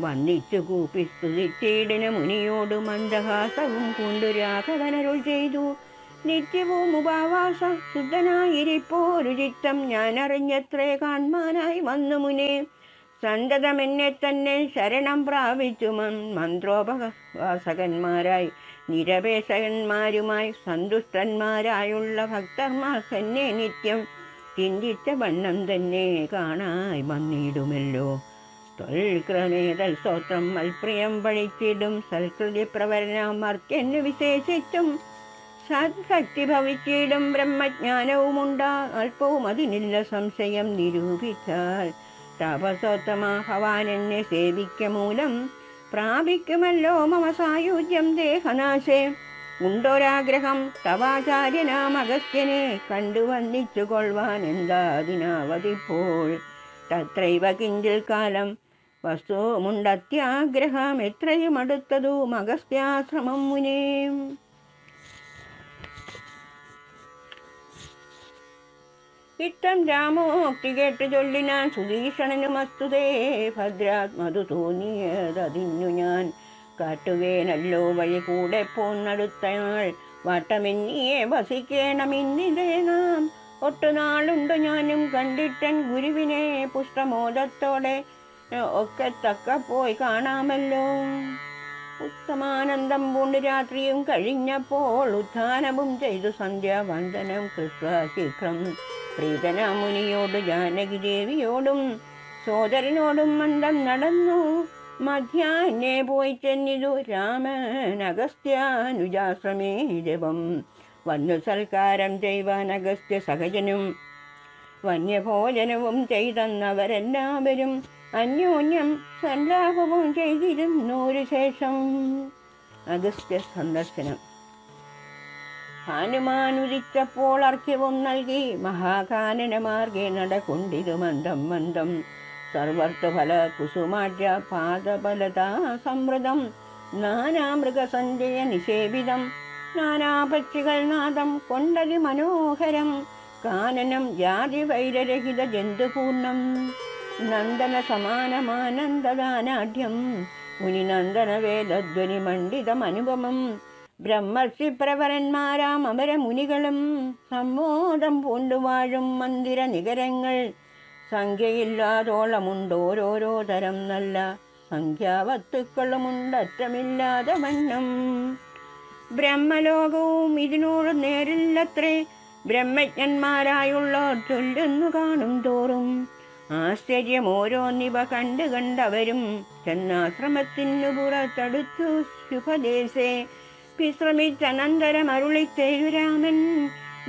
വന്ദിച്ചു കൂപ്പി സ്തുതിച്ചിടന മുനിയോട് മന്ദഹാസവും കൊണ്ടു രാഘവനരുൾ ചെയ്തു നിത്യവും ഉപവാസ ശുദ്ധനായിരിപ്പോരു ചിത്തം ഞാൻ അറിഞ്ഞത്രേ കാൺമാനായി വന്നു മുനേ സന്തതം എന്നെ തന്നെ ശരണം പ്രാപിച്ചു മന്ത്രോപവാസകന്മാരായി നിരപേക്ഷകന്മാരുമായി സന്തുഷ്ടന്മാരായുള്ള ഭക്തന്മാർ തന്നെ നിത്യം ചിന്തിച്ച വണ്ണം തന്നെ കാണായി വന്നിടുമല്ലോ തൊൽക്രമേതൽ സ്തോത്രം മൽപ്രിയം പഴിച്ചിടും സൽകൃതി പ്രവരനാം മർത്യന് വിശേഷിച്ചും സദ്ഭക്തി ഭവിച്ചിടും ബ്രഹ്മജ്ഞാനവുമുണ്ടാ അല്പവും അതിനില്ല സംശയം നിരൂപിച്ചാൽ തപസോത്തമ ഭവാൻ എന്നെ സേവിക്ക മൂലം പ്രാപിക്കുമല്ലോ മമ സായുജ്യം ദേഹനാശേ ഉണ്ടൊരാഗ്രഹം തവാചാര്യനാം അഗസ്ത്യനെ കണ്ടു വന്ദിച്ചു കൊള്ളുവാൻ എന്താതിനാവതിപ്പോൾ തത്രൈവ കിഞ്ചിൽ കാലം വസ്തുമുണ്ടത്യാഗ്രഹം എത്രയും അടുത്തതു അഗസ്ത്യാശ്രമം മുനേ ഇത്തം രാമോക്തി കേട്ട് ചൊല്ലിനാൻ സുധീഷണനുമസ്തുതേ ഭദ്രാത് മധു തോന്നിയതതിന്നു ഞാൻ കാട്ടുവേനല്ലോ വഴി കൂടെ പോന്നടുത്തയാൾ വട്ടമെന്നിയെ വസിക്കേണമിന്നിതേ നാം ഒട്ടുനാളുണ്ട് ഞാനും കണ്ടിട്ടൻ ഗുരുവിനെ പുഷ്ടമോദത്തോടെ ഒക്കെ തക്ക പോയി കാണാമല്ലോ ഉത്തമാനന്ദം പൂണ്ട് രാത്രിയും കഴിഞ്ഞപ്പോൾ ഉത്ഥാനവും ചെയ്തു സന്ധ്യാവന്ദനം കൃത്വ ശീഘ്രം പ്രീതന മുനിയോട് ജാനകി ദേവിയോടും സോദരനോടും മന്ദം നടന്നു മധ്യാഹ്നേ പോയി ചെന്നിതു രാമൻ അഗസ്ത്യാനുജാശ്രമേ ജപം വന്നു സൽക്കാരം ചെയ്യുവാൻ അഗസ്ത്യ സഹജനും വന്യഭോജനവും ചെയ്തെന്നവരെല്ലാവരും അന്യോന്യം സല്ലാപവും ചെയ്തിരുന്നൊരു ശേഷം അഗസ്ത്യ സന്ദർശനം ഹനുമാനുദിച്ചപ്പോൾ അർഘ്യവും നൽകി മഹാകാനനമാർഗേ നടകൊണ്ടിതു മന്ദം മന്ദം സർവർത്തുഫല കുസുമാഢ്യ പാദബലതാ സമൃതം നാനാമൃഗസഞ്ജയ നിഷേവിതം നാനാപക്ഷികൾ നാദം കൊണ്ടതി മനോഹരം കാനനം ജാതി വൈരരഹിത ജന്തുപൂർണം നന്ദന സമാനമാനന്ദദാനാഢ്യം മുനിനന്ദന വേദധ്വനി മണ്ഡിതമനുപമം ബ്രഹ്മർഷി പ്രവരന്മാരാം അമരമുനികളും സമ്മോദം പൂണ്ടുവാഴും മന്ദിര നികരങ്ങൾ സംഖ്യയില്ലാതോളമുണ്ടോരോരോ തരം നല്ല സംഖ്യാവസ്തുക്കളുമുണ്ടറ്റമില്ലാതെ വണ്ണം ബ്രഹ്മലോകവും ഇതിനോട് നേരില്ലത്രേ ബ്രഹ്മജ്ഞന്മാരായുള്ളവർ ചൊല്ലുന്നു കാണും തോറും ആശ്ചര്യം ഓരോന്നിവ കണ്ടവരും ചെന്നാശ്രമത്തിനു പുറത്തടുത്തു ശുഭദേശേ വിശ്രമിച്ചനന്തരമരുളിച്ചെയ്തു രാമൻ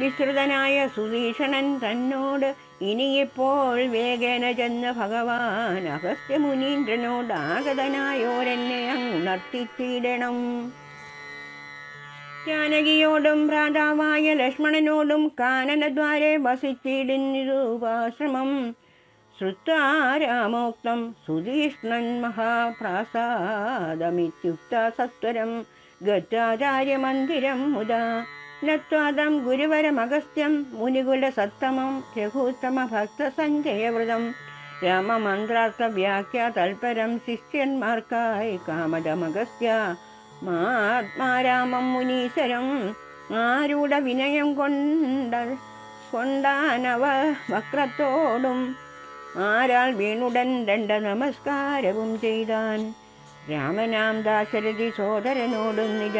വിശ്രുതനായ സുധീഷണൻ തന്നോട്, ഇനിയിപ്പോൾ വേഗേന ചെന്ന് ഭഗവാൻ അഗസ്ത്യമുനീന്ദ്രനോട് ആഗതനായോരെന്നെ അങ്ങുണർത്തിച്ചിടണം. ജാനകിയോടും ഭ്രാതാവായ ലക്ഷ്മണനോടും കാനനദ്വാരെ വസിച്ചിടുന്നിരുപാശ്രമം. ശ്രുത്വാ രാമോക്തം സുധീഷ്ണൻ മഹാപ്രാസാദമിത്യുക്ത സത്വരം ഗത്വാചാര്യമന്ദിരം മുദാ നത്വാദം ഗുരുവരമഗസ്ത്യം മുനികുലസത്തമം രഘുത്തമ ഭക്തസഞ്ജയവൃതം രാമമന്ത്രാർത്ഥ വ്യാഖ്യ തൽപരം ശിഷ്യന്മാർക്കായി കാമദമഗസ്ത്യ മാത്മാരാമം മുനീശ്വരം ആരൂഢ വിനയം കൊണ്ടാനവ വക്രത്തോടും ആരാൾ വീണുടൻ ദണ്ഡ നമസ്കാരവും ചെയ്താൻ. രാമനാം ദാശരഥി സോദരനോടും നിജ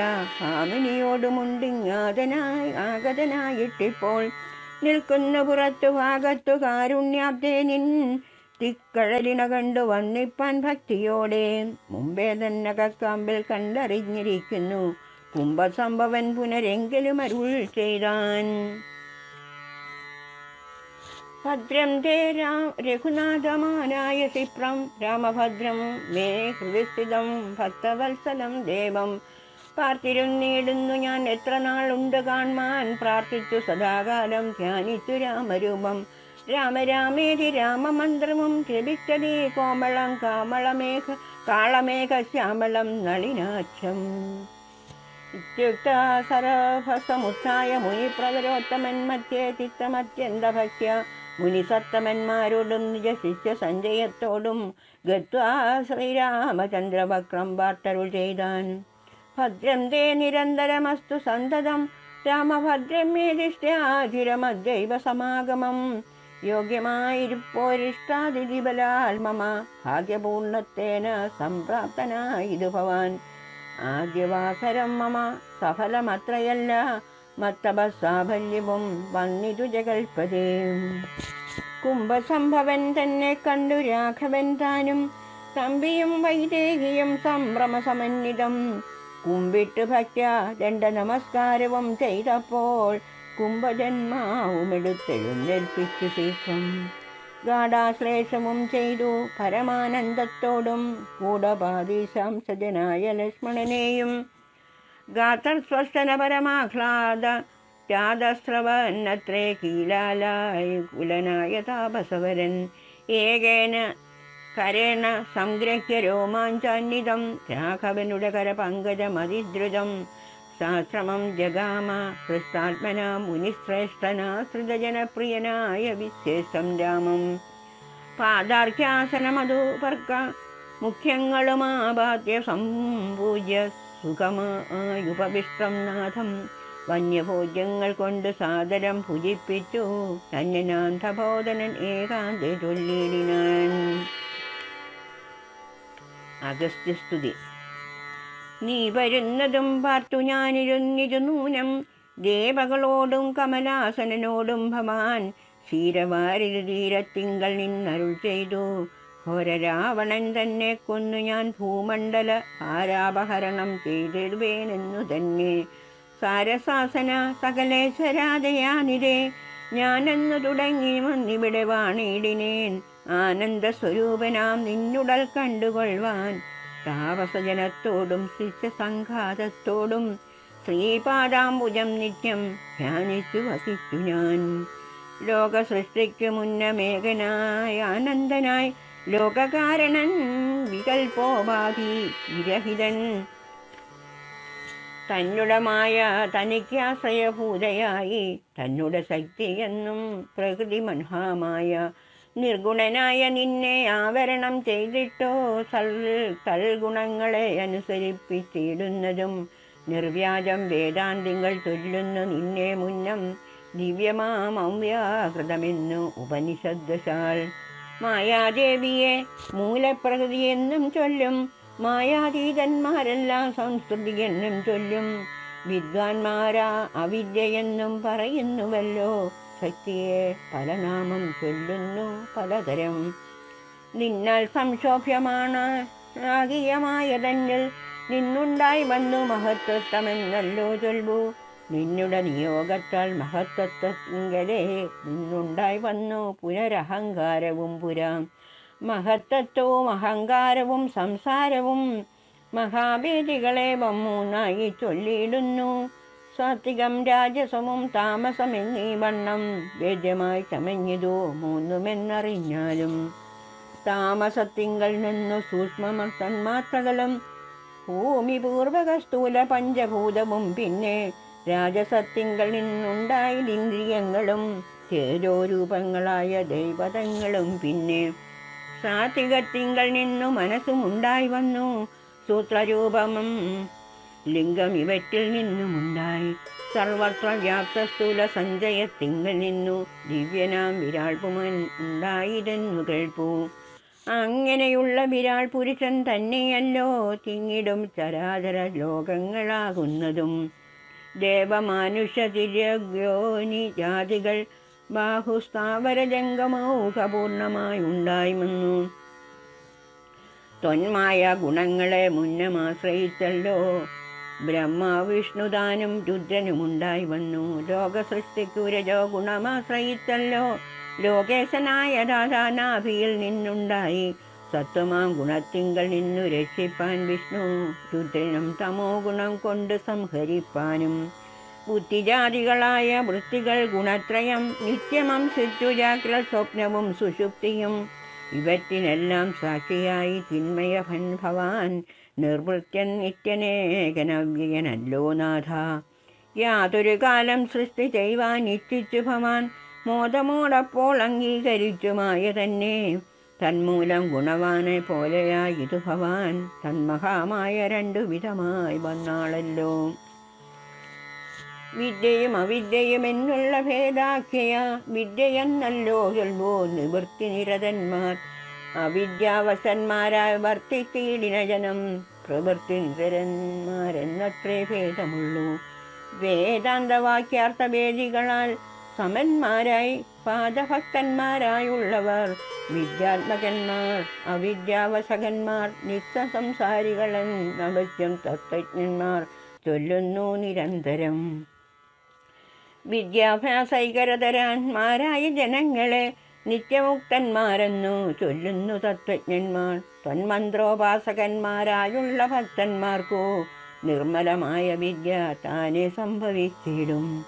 ആഗതനായിട്ടിപ്പോൾ നിൽക്കുന്ന പുറത്തു ഭാഗത്തു കാരുണ്യാബ്ദേ നിൻ തിക്കഴലിണ കണ്ടു വന്നിപ്പാൻ ഭക്തിയോടെ. മുമ്പേ തന്നെ കക്കാമ്പിൽ കണ്ടറിഞ്ഞിരിക്കുന്നു കുംഭസംഭവൻ പുനരെങ്കിലും അരുൾ ചെയ്താൻ. ഭദ്രം തേ രഘുനാഥമാനായ ക്ഷിപ്രം രാമഭദ്രം മേ ഹൃദിസ്ഥിതം ഭക്തവത്സലം ദേവം. പാർത്തിരുന്നീടുന്നു ഞാൻ എത്ര നാളുണ്ട് കാൺമാൻ, പ്രാർത്ഥിച്ചു സദാകാലം ധ്യാനിച്ചു രാമരൂപം. രാമരാമേതി രാമമന്ത്രവും ജപിച്ചതീ കോമളം കാളമേഘ ശ്യാമളം നളിനാക്ഷം. ഇത്യുക്ത സരഭസമുത്ഥായ മുനിപ്രവരോത്തമൻ മധ്യേ ചിത്തമത്യന്തഭക്യ മുനിസത്തമന്മാരോടും നിജ ശിഷ്യ സഞ്ജയത്തോടും ഗത്വാ ശ്രീരാമചന്ദ്രവക്രം വാർത്തരുൾ ചെയ്താൻ. ഭദ്രം തേ നിരന്തരമസ്തു സന്തതം രാമഭദ്രം മേധിഷ്ഠ്യാചിരമദ്ദൈവ സമാഗമം. യോഗ്യമായിരിപ്പോരിഷ്ടാതിഥിബലാൽ മമ ഭാഗ്യപൂർണത്തേന സംപ്രാപ്തനായിതു ഭവാൻ. ആദ്യവാസരം മമ സഫലമത്രയല്ല മത്തപസാഫല്യവും വന്നിതു ജഗൽപതേ. കുംഭസംഭവൻ തന്നെ കണ്ടു രാഘവൻ താനും തമ്പിയും വൈദേഹിയും സംഭ്രമസമന്വിതം. കുമ്പിട്ട് ഭക്യ ദണ്ഡ നമസ്കാരവും ചെയ്തപ്പോൾ കുംഭജന്മാവുമെടുത്തെഴുന്നേൽപ്പിച്ചു ശീഘ്രം. ഗാഢാശ്ലേഷവും ചെയ്തു പരമാനന്ദത്തോടും കൂടപാദീശാംശജനായ ലക്ഷ്മണനെയും ഗാത്രസ്വസ്ഥന പരമാഹ്ലാദ ജാതസ്രവന്നത്രേ കീലാലായ കുലനായ താപസവരൻ. ഏകേന കരേണ സംഗ്രഹ്യ രോമാഞ്ചാന്വിതം രാഘവനുടെ കരപങ്കജമതിദ്രുതം സാശ്രമം ജഗാമ ഹൃഷ്ടാത്മന മുനിശ്രേഷ്ഠനാശ്രിതജനപ്രിയനായ വിശേഷം രാമം. പാദാർഘ്യാസനമധുപർക്ക മുഖ്യങ്ങളുമാപാദ്യ സംപൂജ്യ സുഖമായുപവിഷ്ടം നാഥം വന്യഭോജ്യങ്ങൾ കൊണ്ട് സാദരം ഭുജിപ്പിച്ചു ധന്യനാഥബോധനൻ ഏകാന്തേ ചൊല്ലിടിനാൻ. അഗസ്ത്യസ്തുതി. നീ വരുന്നതും പാർത്തു ഞാനിരുന്നിരു നൂനം ദേവകളോടും കമലാസനോടും ഭവാൻ ക്ഷീരവാരിരു തീരത്തിങ്കൽ നിന്നരുൾ ചെയ്തു. ഘോരരാവണൻ തന്നെ കൊന്നു ഞാൻ ഭൂമണ്ഡല ഭാരാപഹരണം ചെയ്തിടുവേനെന്നു തന്നെ. സാരസാസന സകലേശ്വരാദയാനിരേ ഞാനെന്നു തുടങ്ങി വന്നിവിടെ വാണിടിനേൻ. ആനന്ദസ്വരൂപനാം നിന്നുടൽ കണ്ടുകൊള്ളുവാൻ താപസജനത്തോടും ശിഷ്യസംഘാതത്തോടും ശ്രീപാദാംബുജം നിത്യം ധ്യാനിച്ചു വസിച്ചു ഞാൻ. ലോകസൃഷ്ടിക്കു മുന്നമേകനായ ആനന്ദനായി ലോകകാരണൻ വികൽപോപാധി വിരഹിതൻ തന്നുടമായ തനിക്കാശ്രയഭൂതയായി തന്നുടെ ശക്തിയെന്നും പ്രകൃതി മൻഹാമായ നിർഗുണനായ നിന്നെ ആവരണം ചെയ്തിട്ടോ സൽഗുണങ്ങളെ അനുസരിപ്പിച്ചിടുന്നതും നിർവ്യാജം വേദാന്തികൾ ചൊല്ലുന്നു നിന്നെ മുന്നം ദിവ്യമാമവ്യാകൃതമെന്നു ഉപനിഷദ്വശാൽ. മായാദേവിയെ മൂലപ്രകൃതിയെന്നും ചൊല്ലും മായാതീതന്മാരെല്ലാം സംസ്കൃതി എന്നും ചൊല്ലും. വിദ്വാൻമാരാ അവിദ്യയെന്നും പറയുന്നുവല്ലോ. ശക്തിയെ പല നാമം ചൊല്ലുന്നു പലതരം. നിന്നാൽ സംക്ഷോഭ്യമാണ് ആകീയമായതന്നിൽ നിന്നുണ്ടായി വന്നു മഹത്വമെന്നല്ലോ ചൊല്ലു. നിന്നുടെ നിയോഗത്താൽ മഹത്വത്തിങ്കലേ നിന്നുണ്ടായി വന്നു പുനരഹങ്കാരവും പുരാം. മഹത്തത്വവും അഹങ്കാരവും സംസാരവും മഹാവേദികളെ മൂന്നായി ചൊല്ലിയിടുന്നു. സാത്വികം രാജസവും താമസമെന്നീ വണ്ണം വേദ്യമായി ചമഞ്ഞിതു മൂന്നുമെന്നറിഞ്ഞാലും. താമസത്തിങ്കൽ നിന്നു സൂക്ഷ്മ തന്മാത്രകളും ഭൂമി പൂർവക സ്ഥൂല പഞ്ചഭൂതവും പിന്നെ രാജസത്തിങ്കൽ നിന്നുണ്ടായി ഇന്ദ്രിയങ്ങളും തേജോരൂപങ്ങളായ ദൈവതങ്ങളും പിന്നെ സാത്വികത്തിങ്കൽ നിന്നു മനസ്സും ഉണ്ടായി വന്നു സൂത്രരൂപമും ലിംഗം ഇവറ്റിൽ നിന്നുമുണ്ടായി. സർവത്ര വ്യാപ്ത സ്ഥൂല സഞ്ചയത്തിങ്കൽ നിന്നു ദിവ്യനാം വിരാൾ പുമൻ ഉണ്ടായിരുന്നു കേൾപ്പൂ. അങ്ങനെയുള്ള വിരാൾ പുരുഷൻ തന്നെയല്ലോ തിങ്ങിടും ചരാചര ലോകങ്ങളാകുന്നതും. ദേവമാനുഷ്യതിര്യോനി ജാതികൾ ബാഹുസ്ഥാവര ജംഗമൗഹപൂർണമായി വന്നു. ത്വന്മായ ഗുണങ്ങളെ മുന്നമാശ്രയിച്ചല്ലോ ബ്രഹ്മവിഷ്ണുതാനും രുദ്രനുമുണ്ടായി വന്നു. ലോകസൃഷ്ടിക്കു രജോ ഗുണമാശ്രയിച്ചല്ലോ ലോകേശനായ രാധാനാഭിയിൽ നിന്നുണ്ടായി. സത്വമാം ഗുണത്തിങ്കൽ നിന്നു രക്ഷിപ്പാൻ വിഷ്ണു രുദ്രനും തമോ ഗുണം കൊണ്ട് സംഹരിപ്പാനും. ബുദ്ധിജാതികളായ വൃത്തികൾ ഗുണത്രയം നിത്യമം ശുചുജാഗ്ര സ്വപ്നവും സുഷുപ്തിയും ഇവറ്റിനെല്ലാം സാക്ഷിയായി ചിന്മയഭൻ ഭവാൻ നിർവൃത്യൻ നിത്യനേകനവ്യയനല്ലോ നാഥ. യാതൊരു കാലം സൃഷ്ടി ചെയ്യുവാൻ ഇച്ഛിച്ചു ഭവാൻ മോദമോടപ്പോൾ അംഗീകരിച്ചുമായ തന്നെ. തന്മൂലം ഗുണവാനെ പോലെയായിതു ഭവാൻ തന്മഹാമായ രണ്ടു വിധമായി വന്നാളല്ലോ. വിദ്യയും അവിദ്യയും എന്നുള്ള ഭേദാഖ്യയ വിദ്യയെന്നല്ലോ ചൊൽവോ നിവൃത്തി നിരതന്മാർ. അവിദ്യാവശന്മാരായ വർത്തിച്ചീടിന ജനം പ്രവൃത്തി നിരന്മാരെന്നത്രേ ഭേദമുള്ളൂ. വേദാന്തവാക്യാർത്ഥവേദികളാൽ സമന്മാരായി പാദഭക്തന്മാരായുള്ളവർ വിദ്യാത്മകന്മാർ. അവിദ്യാവശകന്മാർ നിത്യസംസാരികളെന്നവശ്യം തത്വജ്ഞന്മാർ ചൊല്ലുന്നു നിരന്തരം. വിദ്യാഭ്യാസൈകരതരാന്മാരായ ജനങ്ങളെ നിത്യമുക്തന്മാരെന്നു ചൊല്ലുന്നു തത്വജ്ഞന്മാർ. ത്വന്മന്ത്രോപാസകന്മാരായുള്ള ഭക്തന്മാർക്കു നിർമ്മലമായ വിദ്യ താനെ സംഭവിച്ചിടും.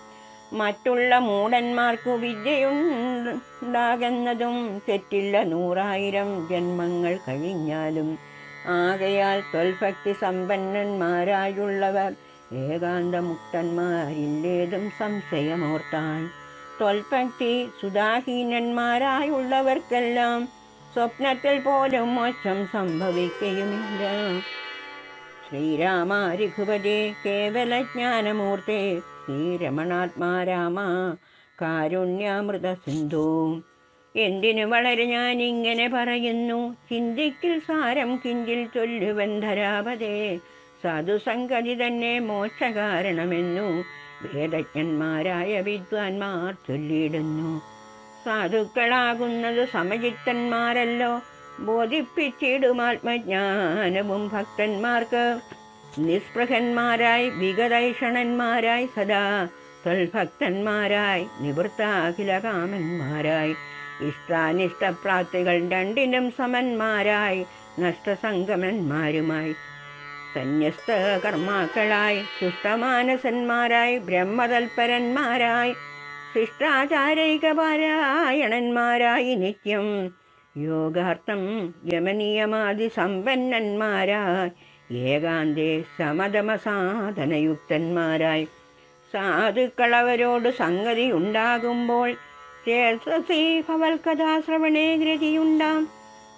മറ്റുള്ള മൂഢന്മാർക്കു വിദ്യയുണ്ടാകുന്നതും തെറ്റില്ല 100,000 ജന്മങ്ങൾ കഴിഞ്ഞാലും. ആകയാൽ ത്വൽഭക്തി സമ്പന്നന്മാരായുള്ളവർ ഏകാന്തമുക്തന്മാരില്ലേതും സംശയമോർത്താൻ. ത്വൽഭക്തി സുധാഹീനന്മാരായുള്ളവർക്കെല്ലാം സ്വപ്നത്തിൽ പോലും മോക്ഷം സംഭവിക്കുകയുമില്ല. ശ്രീരാമ രഘുപതേ കേവലജ്ഞാനമൂർത്തേ ശ്രീരമണാത്മാരാമ കാരുണ്യാമൃത സിന്ധു. എന്തിനു വളരെ ഞാനിങ്ങനെ പറയുന്നു ചിന്തിക്കിൽ സാരം കിഞ്ചിൽ ചൊല്ലുവൻ ധരാപതേ. സാധുസംഗതി തന്നെ മോക്ഷകാരണമെന്നു വേദജ്ഞന്മാരായ വിദ്വാൻമാർ ചൊല്ലിയിടുന്നു. സാധുക്കളാകുന്നത് സമചിത്തന്മാരല്ലോ ബോധിപ്പിച്ചിടും ആത്മജ്ഞാനവും ഭക്തന്മാർക്ക്. നിസ്പൃഹന്മാരായി വിഗതൈഷണന്മാരായി സദാ ത്വൽഭക്തന്മാരായി നിവൃത്താഖിലകാമന്മാരായി ഇഷ്ടാനിഷ്ടപ്രാപ്തികൾ രണ്ടിനും സമന്മാരായി നഷ്ടസംഗമന്മാരുമായി സന്യസ്ത കർമാക്കളായി തുഷ്ടമാനസന്മാരായി ബ്രഹ്മതൽപരന്മാരായി ശിഷ്ടാചാരൈകപാരായണന്മാരായി നിത്യം യോഗാർത്ഥം യമനിയമാതി സമ്പന്നന്മാരായി ഏകാന്തേ സമതമസാധനയുക്തന്മാരായി സാധുക്കളവരോട് സംഗതി ഉണ്ടാകുമ്പോൾ ചേതസി ഭവൽക്കഥാശ്രവണേ ഗ്രതിയുണ്ടാം.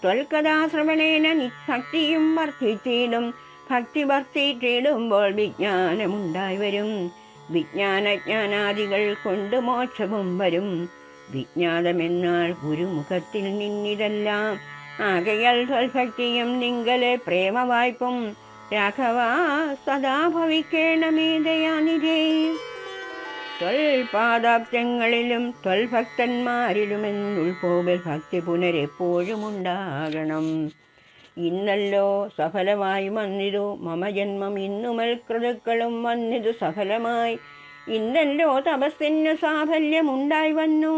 ത്വൽക്കഥാശ്രവണേന ഭക്തിയും വർദ്ധിച്ചിടും. ഭക്തി വർദ്ധിച്ചിടുമ്പോൾ വിജ്ഞാനമുണ്ടായി വരും. വിജ്ഞാനജ്ഞാനാദികൾ കൊണ്ട് മോക്ഷവും വരും. വിജ്ഞാതമെന്നാൽ ഗുരുമുഖത്തിൽ നിന്നിതെല്ലാം. ആകയാൽ ത്വൽഭക്തിയും നിങ്കലെ പ്രേമവായ്പും രാഘവ സദാ ഭവിക്കേണമേ ദയാനിധേ. ത്വൽപാദാബ്ജങ്ങളിലും ത്വൽഭക്തന്മാരിലുമെന്നുൾപോകൽ ഭക്തി പുനരെപ്പോഴും ഉണ്ടാകണം. ഇന്നല്ലോ സഫലമായി വന്നിതു മമ ജന്മം ഇന്നുമൽ കൃതുക്കളും വന്നിതു സഫലമായി. ഇന്നല്ലോ തപസ്സിന് സാഫല്യമുണ്ടായി വന്നു,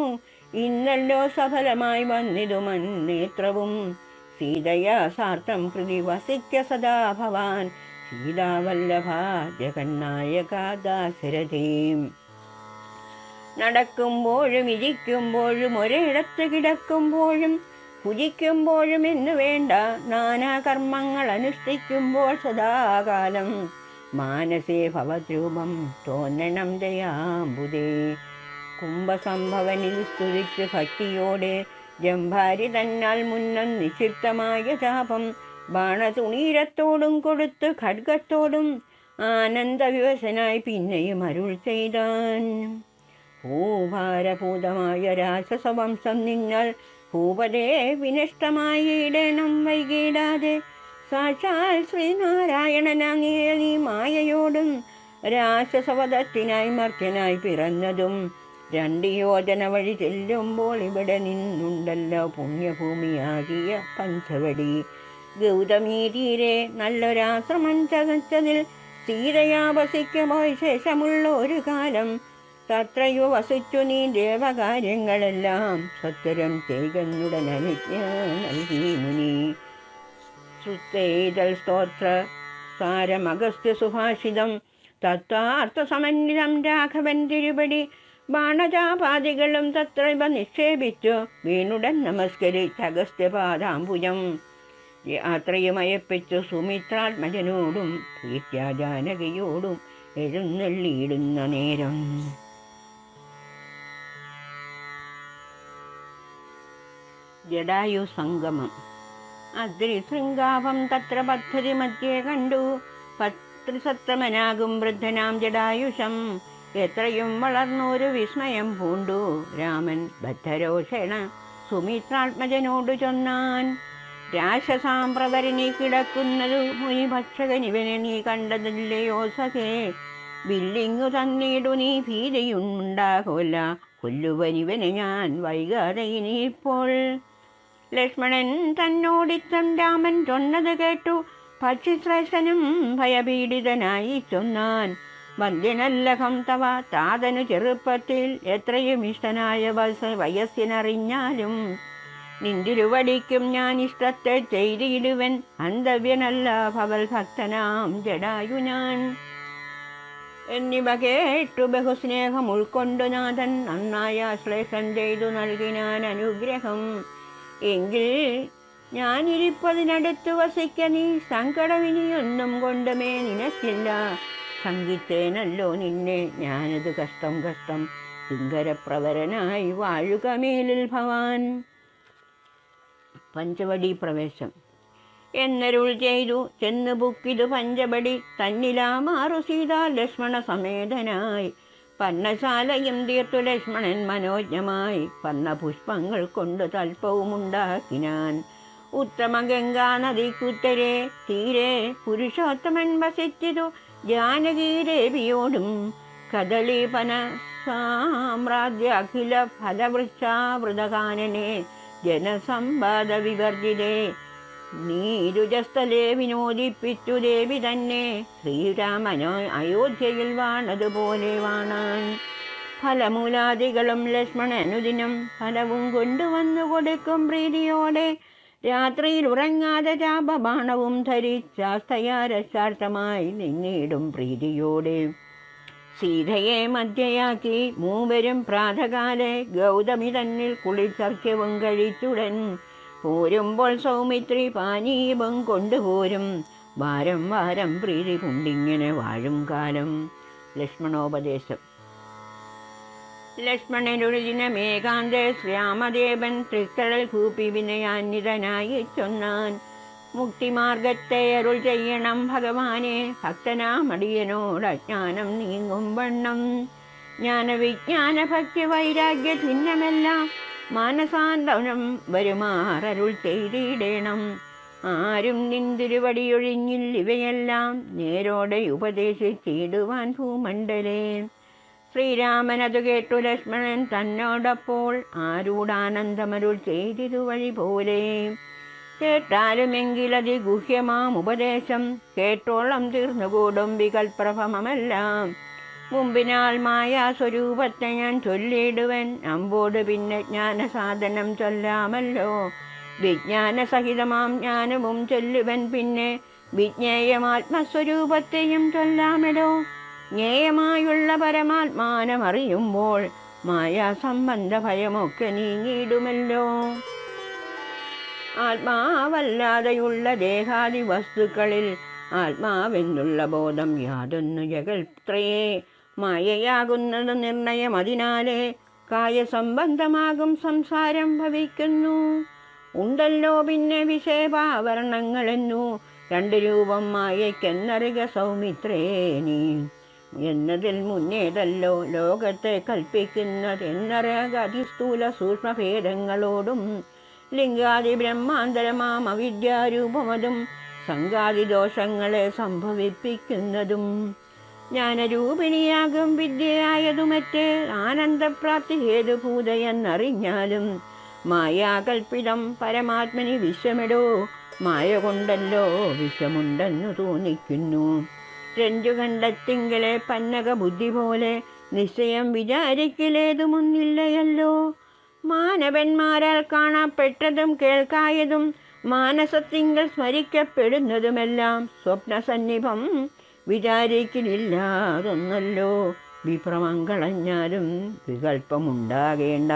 ഇന്നല്ലോ സഫലമായി വന്നിതു മന്നേത്രവും. സീതയാ സാർത്ഥം കൃതി വസിക്ക സദാ ഭവാൻ, സീതാവല്ലഭ ജഗന്നായക ദാശരഥീം. നടക്കുമ്പോഴും ഇരിക്കുമ്പോഴും ഒരിടത്ത് കിടക്കുമ്പോഴും ഭുജിക്കുമ്പോഴും എന്നു വേണ്ട നാനാകർമ്മങ്ങൾ അനുഷ്ഠിക്കുമ്പോൾ സദാകാലം മാനസേ ഭവദ്രൂപം തോന്നണം ദയാംബുദേ. കുംഭസംഭവനിൽ സ്തുതിച്ച് ഭക്തിയോടെ ജംഭാരി തന്നാൽ മുന്നം നിക്ഷിപ്തമായ താപം ബാണതുണീരത്തോടും കൊടുത്ത് ഖഡ്ഗത്തോടും ആനന്ദവിവശനായി പിന്നെയും അരുൾ ചെയ്താൻ. ഭൂഭാരഭൂതമായ രാക്ഷസവംശം നിങ്ങൾ ഭൂപതേ വിനഷ്ടമായിടണം വൈകിടാതെ. സാക്ഷാൽ ശ്രീനാരായണനാങ്ങിയ നീ മായയോടും രാക്ഷസവധത്തിനായി മർത്യനായി പിറന്നതും 2 യോജന വഴി ചെല്ലുമ്പോൾ ഇവിടെ നിന്നുണ്ടല്ലോ പുണ്യഭൂമിയാകിയ പഞ്ചവടി. ഗൗതമീ തീരെ നല്ലൊരാശ്രമം ചതച്ചതിൽ സീതയാവസിക്കുപോയി ശേഷമുള്ള ഒരു കാലം തത്രയോ വസിച്ചു നീ ദേവകാര്യങ്ങളെല്ലാം സത്വരം ചെയ്യുന്നുടൻ അനുജ്ഞ നൽകി മുനി. ശ്രുതേതൽ സ്തോത്ര സാരമഗസ്ത്യ സുഭാഷിതം തത്വാർത്ഥസമന്വിതം രാഘവൻ തിരുപടി. ബാണജാപാദികളും തത്രൈവ നിക്ഷേപിച്ചു വീണുടൻ നമസ്കരിച്ച് അഗസ്ത്യപാദാംബുജം. യാത്രയുമയപ്പിച്ചു സുമിത്രാത്മജനോടും പ്രീത്യാജാനകിയോടും എഴുന്നള്ളിയിടുന്ന നേരം. ജടായു സംഗമം. അദ്രിശൃംഗാഭം തത്ര പദ്ധതി മധ്യേ കണ്ടു, പത്രിസത്തമനാകും വൃദ്ധനാം ജടായുഷം. എത്രയും വളർന്നൊരു വിസ്മയം പൂണ്ടു രാമൻ ബദ്ധരോഷേണ സുമിത്രാത്മജനോടു ചൊന്നാൻ. രാക്ഷസാമ്പ്രവരനി കിടക്കുന്നതു മുനിഭക്ഷകനിവനെ നീ കണ്ടതില്ലയോ സഖേ. വില്ലിങ്ങു തന്നിടു നീ ഭീതിയുണ്ടാകുമല്ല, കൊല്ലുവനിവനെ ഞാൻ വൈകാതെ ഇനിയിപ്പോൾ. ലക്ഷ്മണൻ തന്നോടിത്തം രാമൻ ചൊന്നത് കേട്ടു പക്ഷിശ്രേഷ്ഠനും ഭയപീഡിതനായി ചൊന്നാൻ. വന്ദ്യനല്ലഹം തവ താതനു ചെറുപ്പത്തിൽ എത്രയും ഇഷ്ടനായ വയസ്സിനറിഞ്ഞാലും നിന്തിരുവടിക്കും ഞാൻ ഇഷ്ടത്തെ ചെയ്തിടുവൻ. അന്തവ്യനല്ല ഭവൽ ഭക്തനാം ജടായു ഞാൻ. എന്നിവ കേട്ടു ബഹുസ്നേഹം ഉൾക്കൊണ്ടു നാഥൻ നന്നായ ശ്ലേഷം ചെയ്തു നൽകിനാൻ അനുഗ്രഹം. എങ്കിൽ ഞാനിരിപ്പതിനടുത്ത് വസിക്ക നീ സങ്കടമിനിയൊന്നും കൊണ്ടുമേ നിനക്കില്ല. ശങ്കിച്ചേനല്ലോ നിന്നെ ഞാനത് കഷ്ടം കഷ്ടം കിങ്കരപ്രവരനായി വാഴുക മേലിൽ ഭവാൻ. പഞ്ചവടി പ്രവേശം എന്നരുൾ ചെയ്തു ചെന്ന് ബുക്കിതു പഞ്ചവടി തന്നിലാമാറു സീതാ ലക്ഷ്മണ സമേതനായി. പർണശാലയും തീർത്തു ലക്ഷ്മണൻ മനോജ്ഞമായി പർണപുഷ്പങ്ങൾ കൊണ്ട് തൽപ്പവുമുണ്ടാക്കിനാൻ. ഉത്തമ ഗംഗാ നദിക്കുത്തരെ തീരെ പുരുഷോത്തമൻ വസിച്ചിതു ജാനകീദേവിയോടും. കദളീപന സാമ്രാജ്യ അഖില ഫലവൃക്ഷാവൃതകാനനെ ജനസമ്പാദ വിവർജിതേ. നീരുജസ്ഥലേ വിനോദിപ്പിച്ചു ദേവി തന്നെ ശ്രീരാമനോ അയോധ്യയിൽ വാണതുപോലെ വാണാൻ. ഫലമൂലാദികളും ലക്ഷ്മണനുദിനം ഫലവും കൊണ്ടുവന്നു കൊടുക്കും പ്രീതിയോടെ. രാത്രിയിൽ ഉറങ്ങാതെ ചാപബാണവും ധരിച്ചാസ്തയാ രക്ഷാർത്ഥമായി നിന്നിടും പ്രീതിയോടെ. സീതയെ മധ്യയാക്കി മൂവരും പ്രാതകാലെ ഗൗതമി തന്നിൽ കുളിസർക്യവും കഴിച്ചുടൻ പോരുമ്പോൾ സൗമിത്രി പാനീയവും കൊണ്ടുപോരും. വാരം വാരം പ്രീതി കൊണ്ടിങ്ങനെ വാഴും കാലം. ലക്ഷ്മണോപദേശം. ലക്ഷ്മണനൊരു ദിനമേകാന്തേ ശ്യാമദേവൻ തൃക്കടൽ കൂപ്പി വിനയാന്വിതനായി ചൊന്നാൻ. മുക്തിമാർഗത്തെ അരുൾ ചെയ്യണം ഭഗവാനെ, ഭക്തനാമടിയനോട് അജ്ഞാനം നീങ്ങും വണ്ണം. ജ്ഞാനവിജ്ഞാന ഭക്തി വൈരാഗ്യ ഭിന്നമെല്ലാം മാനസാന്തരം വരുമാറരുൾ ചെയ്തിടേണം. ആരും നിന്തിരുവടിയൊഴിഞ്ഞില്ലിവയെല്ലാം നേരോടെ ഉപദേശിച്ചിടുവാൻ ഭൂമണ്ഡലേ. ശ്രീരാമനതു കേട്ടു ലക്ഷ്മണൻ തന്നോടപ്പോൾ ആരൂഢാനന്ദമരുൾ ചെയ്തിതു വഴി പോലെ. കേട്ടാലുമെങ്കിലതി ഗുഹ്യമാം ഉപദേശം കേട്ടോളം തീർന്നുകൂടും വികൽപ്രഭമെല്ലാം. മുമ്പിനാൽ മായാസ്വരൂപത്തെ ഞാൻ ചൊല്ലിയിടുവൻ അമ്പോട് പിന്നെ ജ്ഞാനസാധനം ചൊല്ലാമല്ലോ. വിജ്ഞാനസഹിതമാം ജ്ഞാനവും ചൊല്ലുവൻ പിന്നെ വിജ്ഞേയമാത്മസ്വരൂപത്തെയും ചൊല്ലാമല്ലോ. ജ്ഞേയമായുള്ള പരമാത്മാനമറിയുമ്പോൾ മായാസംബന്ധ ഭയമൊക്കെ നീങ്ങിയിടുമല്ലോ. ആത്മാവല്ലാതെയുള്ള ദേഹാദി വസ്തുക്കളിൽ ആത്മാവെന്നുള്ള ബോധം യാതൊന്നു ജഗൽത്രയേ മായയാകുന്നത് നിർണയം. അതിനാലേ കായസംബന്ധമാകും സംസാരം ഭവിക്കുന്നു. ഉണ്ടല്ലോ പിന്നെ വിഷേപാവരണങ്ങളെന്നു രണ്ട് രൂപം മായയ്ക്കെന്നറിക സൗമിത്രേ നീ. എന്നതിൽ മുന്നേതല്ലോ ലോകത്തെ കൽപ്പിക്കുന്നതെന്നറിക അതിസ്ഥൂല സൂക്ഷ്മഭേദങ്ങളോടും ലിംഗാദി ബ്രഹ്മാന്തരമാം അവിദ്യാരൂപമതും സംഘാതിദോഷങ്ങളെ സംഭവിപ്പിക്കുന്നതും ജ്ഞാനരൂപിണിയാകും വിദ്യയായതുമറ്റേ ആനന്ദപ്രാപ്തി ഹേതുഭൂതയെന്നറിഞ്ഞാലും മായാകൽപ്പിതം പരമാത്മനി വിശ്വമെടോ. മായ കൊണ്ടല്ലോ വിശ്വമുണ്ടെന്നു തോന്നിക്കുന്നു. രഞ്ജുകണ്ഠത്തിങ്കലെ പന്നക ബുദ്ധി പോലെ നിശ്ചയം വിചാരിക്കലേതുമൊന്നില്ലയല്ലോ. മാനവന്മാരാൽ കാണപ്പെട്ടതും കേൾക്കായതും മാനസത്തിങ്കൽ സ്മരിക്കപ്പെടുന്നതുമെല്ലാം സ്വപ്നസന്നിഭം വിചാരിക്കലില്ലാതൊന്നല്ലോ. വിഭ്രമങ്ങളഞ്ഞാലും വികൽപ്പമുണ്ടാകേണ്ട.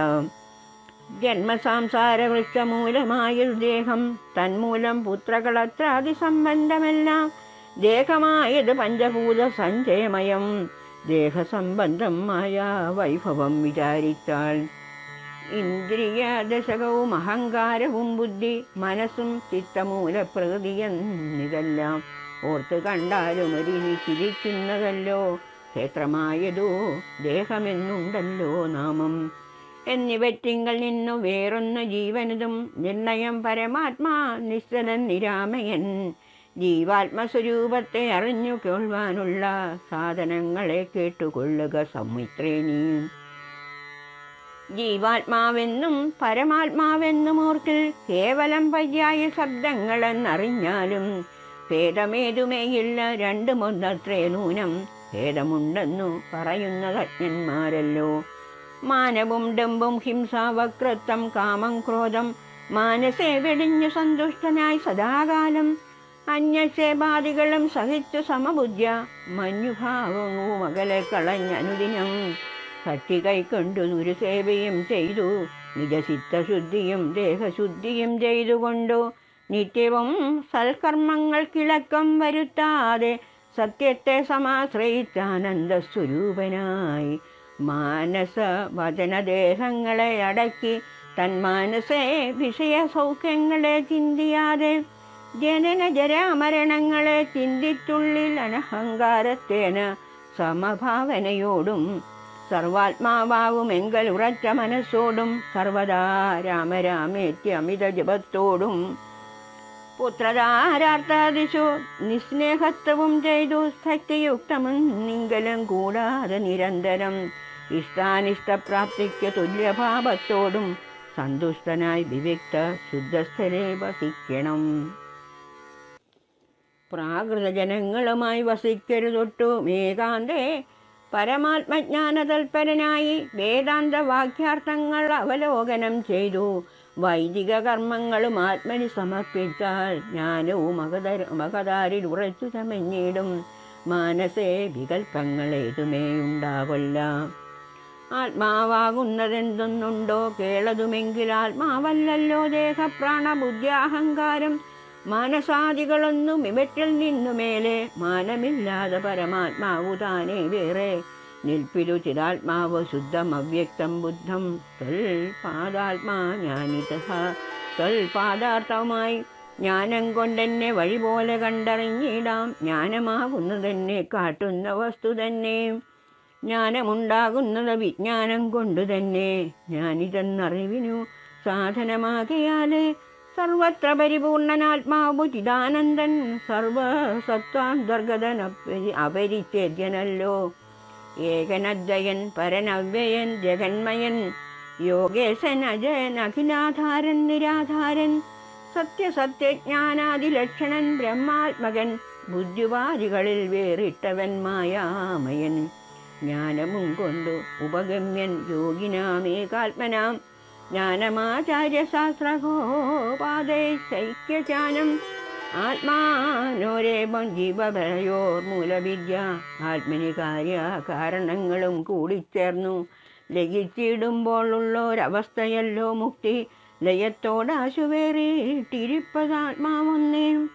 ജന്മസാംസാരവൃക്ഷമൂലമായൊരു ദേഹം തന്മൂലം പുത്രകളത്രാദി സംബന്ധമെല്ലാം ദേഹമായത് പഞ്ചഭൂത സഞ്ചയമയം. ദേഹസംബന്ധമായ വൈഭവം വിചാരിച്ചാൽ ഇന്ദ്രിയ ദശകവും അഹങ്കാരവും ബുദ്ധി മനസ്സും ചിത്തമൂല പ്രകൃതിയെന്നിതെല്ലാം ഓർത്ത് കണ്ടാലും ഒരിനി ചിരിക്കുന്നതല്ലോ. ക്ഷേത്രമായതോ ദേഹമെന്നുണ്ടല്ലോ നാമം. എന്നിവറ്റിങ്കൽ നിന്നു വേറൊന്നു ജീവനതും നിർണയം പരമാത്മാ നിശ്ചലൻ നിരാമയൻ. ജീവാത്മസ്വരൂപത്തെ അറിഞ്ഞു കേൾവാനുള്ള സാധനങ്ങളെ കേട്ടുകൊള്ളുക സൗമിത്രേ നീ. ജീവാത്മാവെന്നും പരമാത്മാവെന്നും ഓർക്കിൽ കേവലം പര്യായ ശബ്ദങ്ങളെന്നറിഞ്ഞാലും ഭേദമേതുമേയില്ല രണ്ടുമൊന്നത്രേ നൂനം. ഭേദമുണ്ടെന്നു പറയുന്നത് അജ്ഞന്മാരല്ലോ. മാനവും ഡംബും ഹിംസ വക്രത്വം കാമം ക്രോധം മാനസേ വെടിഞ്ഞു സന്തുഷ്ടനായി സദാകാലം അന്യസേവാദികളും സഹിച്ചു സമബുദ്ധ്യ മഞ്ഞുഭാവവും അകലെ കളഞ്ഞനുദിനം കട്ടി കൈക്കൊണ്ടു ഗുരുസേവയും ചെയ്തു നിജചിത്തശുദ്ധിയും ദേഹശുദ്ധിയും ചെയ്തുകൊണ്ടു നിത്യവും സൽക്കർമ്മങ്ങൾക്കിളക്കം വരുത്താതെ സത്യത്തെ സമാശ്രയിച്ചാനന്ദസ്വരൂപനായി മാനസ വചനദേഹങ്ങളെ അടക്കി തന്മാനസേ വിഷയസൗഖ്യങ്ങളെ ചിന്തിയാതെ ജനന ജരാമരണങ്ങളെ ചിന്തിച്ചുള്ളിൽ അനഹങ്കാരത്തേന സമഭാവനയോടും സർവാത്മാവാകുമെങ്കൽ ഉറച്ച മനസ്സോടും സർവദാ രാമരാമേത്യ അമിത ജപത്തോടും പുത്രധാരാർത്ഥാദിഷു നിസ്നേഹത്വവും ചെയ്തു ഭക്തിയുക്തമെന്നെങ്കിലും കൂടാതെ നിരന്തരം ഇഷ്ടാനിഷ്ടപ്രാപ്തിക്ക് തുല്യഭാവത്തോടും സന്തുഷ്ടനായി വിവിക്ത ശുദ്ധസ്ഥരെ വസിക്കണം. പ്രാകൃതജനങ്ങളുമായി വസിക്കരുതൊട്ടു ഏകാന്തേ പരമാത്മജ്ഞാനതൽപരനായി വേദാന്ത വാക്യാർത്ഥങ്ങൾ അവലോകനം ചെയ്തു വൈദിക കർമ്മങ്ങളും ആത്മനി സമർപ്പിച്ചാൽ ജ്ഞാനവും മകതാരിൽ ഉറച്ചു ചമഞ്ഞിടും. മാനസേ വികൽപ്പങ്ങളേതുമേ ഉണ്ടാകൊല്ല. ആത്മാവാകുന്നതെന്തൊന്നുണ്ടോ കേളതുമെങ്കിൽ ആത്മാവല്ലല്ലോ ദേഹപ്രാണബുദ്ധ്യാഹങ്കാരം മാനസാദികളൊന്നും ഇവറ്റിൽ നിന്നു മേലെ മാനമില്ലാതെ പരമാത്മാവു താനേ വേറെ നിൽപ്പിലു ചിതാത്മാവ് ശുദ്ധം അവ്യക്തം ബുദ്ധം ത്വൽപാദാത്മാ ത്വൽപാദാർത്ഥമായി ജ്ഞാനം കൊണ്ടെന്നെ വഴി പോലെ കണ്ടറിഞ്ഞിടാം. ജ്ഞാനമാകുന്നതെന്നെ കാട്ടുന്ന വസ്തു തന്നെ ജ്ഞാനമുണ്ടാകുന്നത് വിജ്ഞാനം കൊണ്ടു തന്നെ. ഞാനിതെന്നറിവിനു സാധനമാകയാലേ സർവത്ര പരിപൂർണനാത്മാവു ചിദാനന്ദൻ സർവസത്വാന്തർഗതൻ അപരിച്ഛേദ്യനല്ലോ. ഏകനദ്വയൻ പരനവ്യയൻ ജഗന്മയൻ യോഗേശൻ അജയൻ അഖിലാധാരൻ നിരാധാരൻ സത്യസത്യജ്ഞാനാദിലക്ഷണൻ ബ്രഹ്മാത്മകൻ ബുദ്ധിവാദികളിൽ വേറിട്ടവൻ മായാമയൻ ജ്ഞാനമും കൊണ്ടു ഉപഗമ്യൻ യോഗിനാമേകാത്മനാം ജ്ഞാനമാചാര്യശാസ്ത്രഘോപാദൈക്യചാനം ആത്മാനോരേപം ജീവഭയോർമൂലവിദ്യ ആത്മനി കാര്യകാരണങ്ങളും കൂടിച്ചേർന്നു ലയിച്ചിടുമ്പോഴുള്ളൊരവസ്ഥയല്ലോ മുക്തി ലയത്തോടാശുവേറിയിട്ടിരിപ്പതാത്മാവൊന്നേ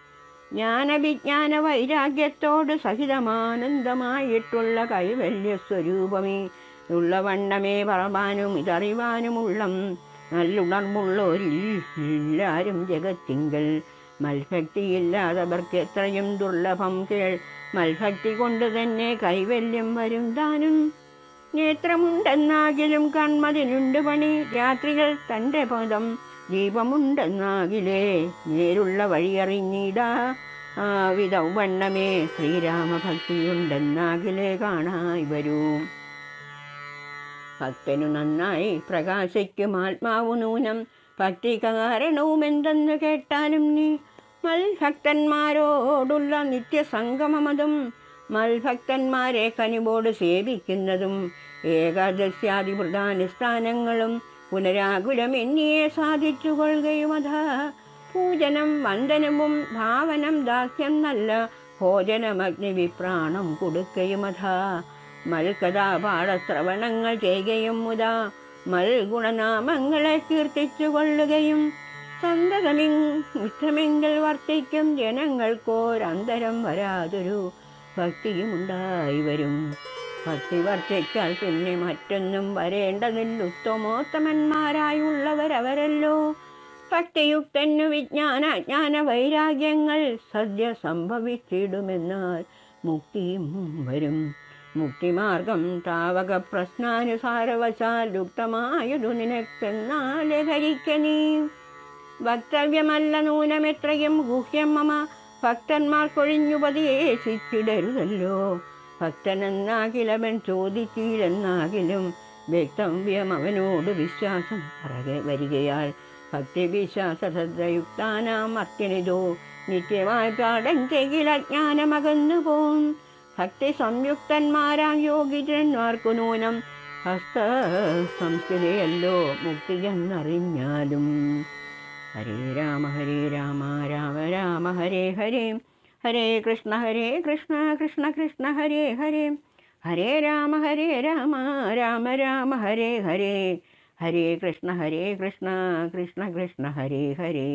ജ്ഞാനവിജ്ഞാന വൈരാഗ്യത്തോട് സഹിതമാനന്ദമായിട്ടുള്ള കൈവല്യസ്വരൂപമേ ഉള്ളവണ്ണമേ പറവാനും ഇതറിവാനുമുള്ളം നല്ലുണർവുള്ളോരിൽ എല്ലാരും ജഗത്തിങ്കൽ മൽഭക്തിയില്ലാത്തവർക്ക് എത്രയും ദുർലഭം കേൾ മൽഭക്തി കൊണ്ട് തന്നെ കൈവല്യം വരും താനും നേത്രമുണ്ടെന്നാകിലും കൺമതിനുണ്ട് പണി രാത്രികൾ തൻ്റെ പദം ദീപമുണ്ടെന്നാകിലേ നേരുള്ള വഴിയറിഞ്ഞിടാ വിധം വണ്ണമേ ശ്രീരാമഭക്തിയുണ്ടെന്നാകിലേ കാണായി വരൂ ഭക്തനു നന്നായി പ്രകാശിക്കും ആത്മാവു നൂനം ഭക്തിക കാരണവും എന്തെന്ന് കേട്ടാലും നീ മൽഭക്തന്മാരോടുള്ള നിത്യസംഗമതും മൽഭക്തന്മാരെ കനിവോട് സേവിക്കുന്നതും ഏകാദശ്യാദി പ്രധാനുഷ്ഠാനങ്ങളും പുനരാകുലമെന്നിയെ സാധിച്ചു കൊള്ളുകയുമതാ പൂജനം വന്ദനവും ഭാവനം ദാസ്യം നല്ല ഭോജനമഗ്നിവിപ്രാണം കൊടുക്കയുമതാ മൽകഥാപാഠശ്രവണങ്ങൾ ചെയ്യുകയും മുതാ മൽഗുണനാമങ്ങളെ കീർത്തിച്ചു കൊള്ളുകയും സന്തതമിത്രമെങ്കിൽ വർത്തിക്കും ജനങ്ങൾക്കോരന്തരം വരാതൊരു ഭക്തിയുമുണ്ടായി വരും ഭക്തി വർദ്ധിച്ചാൽ പിന്നെ മറ്റൊന്നും വരേണ്ടതില്ല ഉത്തമോത്തമന്മാരായുള്ളവരവരല്ലോ ഭക്തിയുക്തന്നു വിജ്ഞാന വൈരാഗ്യങ്ങൾ സദ്യ സംഭവിച്ചിടുമെന്നാൽ മുക്തിയും വരും മുക്തിമാർഗം താവക പ്രശ്നാനുസാരവശാൽ യുക്തമായതു നിനക്കെന്നാലെ ഹരിക്ക നീ വക്തവ്യമല്ല നൂനമെത്രയും ഗുഹ്യം മമ ഭക്തന്മാർക്കൊഴിഞ്ഞുപദേശിച്ചിടരുതല്ലോ ഭക്തനെന്നാകിലവൻ ചോദിച്ചില്ലെന്നാകിലും വ്യക്തവ്യം അവനോട് വിശ്വാസം വരികയാൽ ഭക്തിവിശ്വാസശ്രദ്ധയുക്താനാം അത്യനിതോ നിത്യമായി പാഠം ചെയ്യിൽ അജ്ഞാനമകന്നു പോം ഭക്തി സംയുക്തന്മാരാം യോഗിജന്മാർക്കു നൂനം ഹസ്ത സംസ്ഥിതയല്ലോ മുക്തി എന്നറിഞ്ഞാലും ഹരേ രാമ രാമ രാമ ഹരേ ഹരേ ഹരേ കൃഷ്ണ കൃഷ്ണ കൃഷ്ണ ഹരേ ഹരേ ഹരേ രാമ രാമ രാമ ഹരേ ഹരേ ഹരേ കൃഷ്ണ കൃഷ്ണ കൃഷ്ണ ഹരേ ഹരേ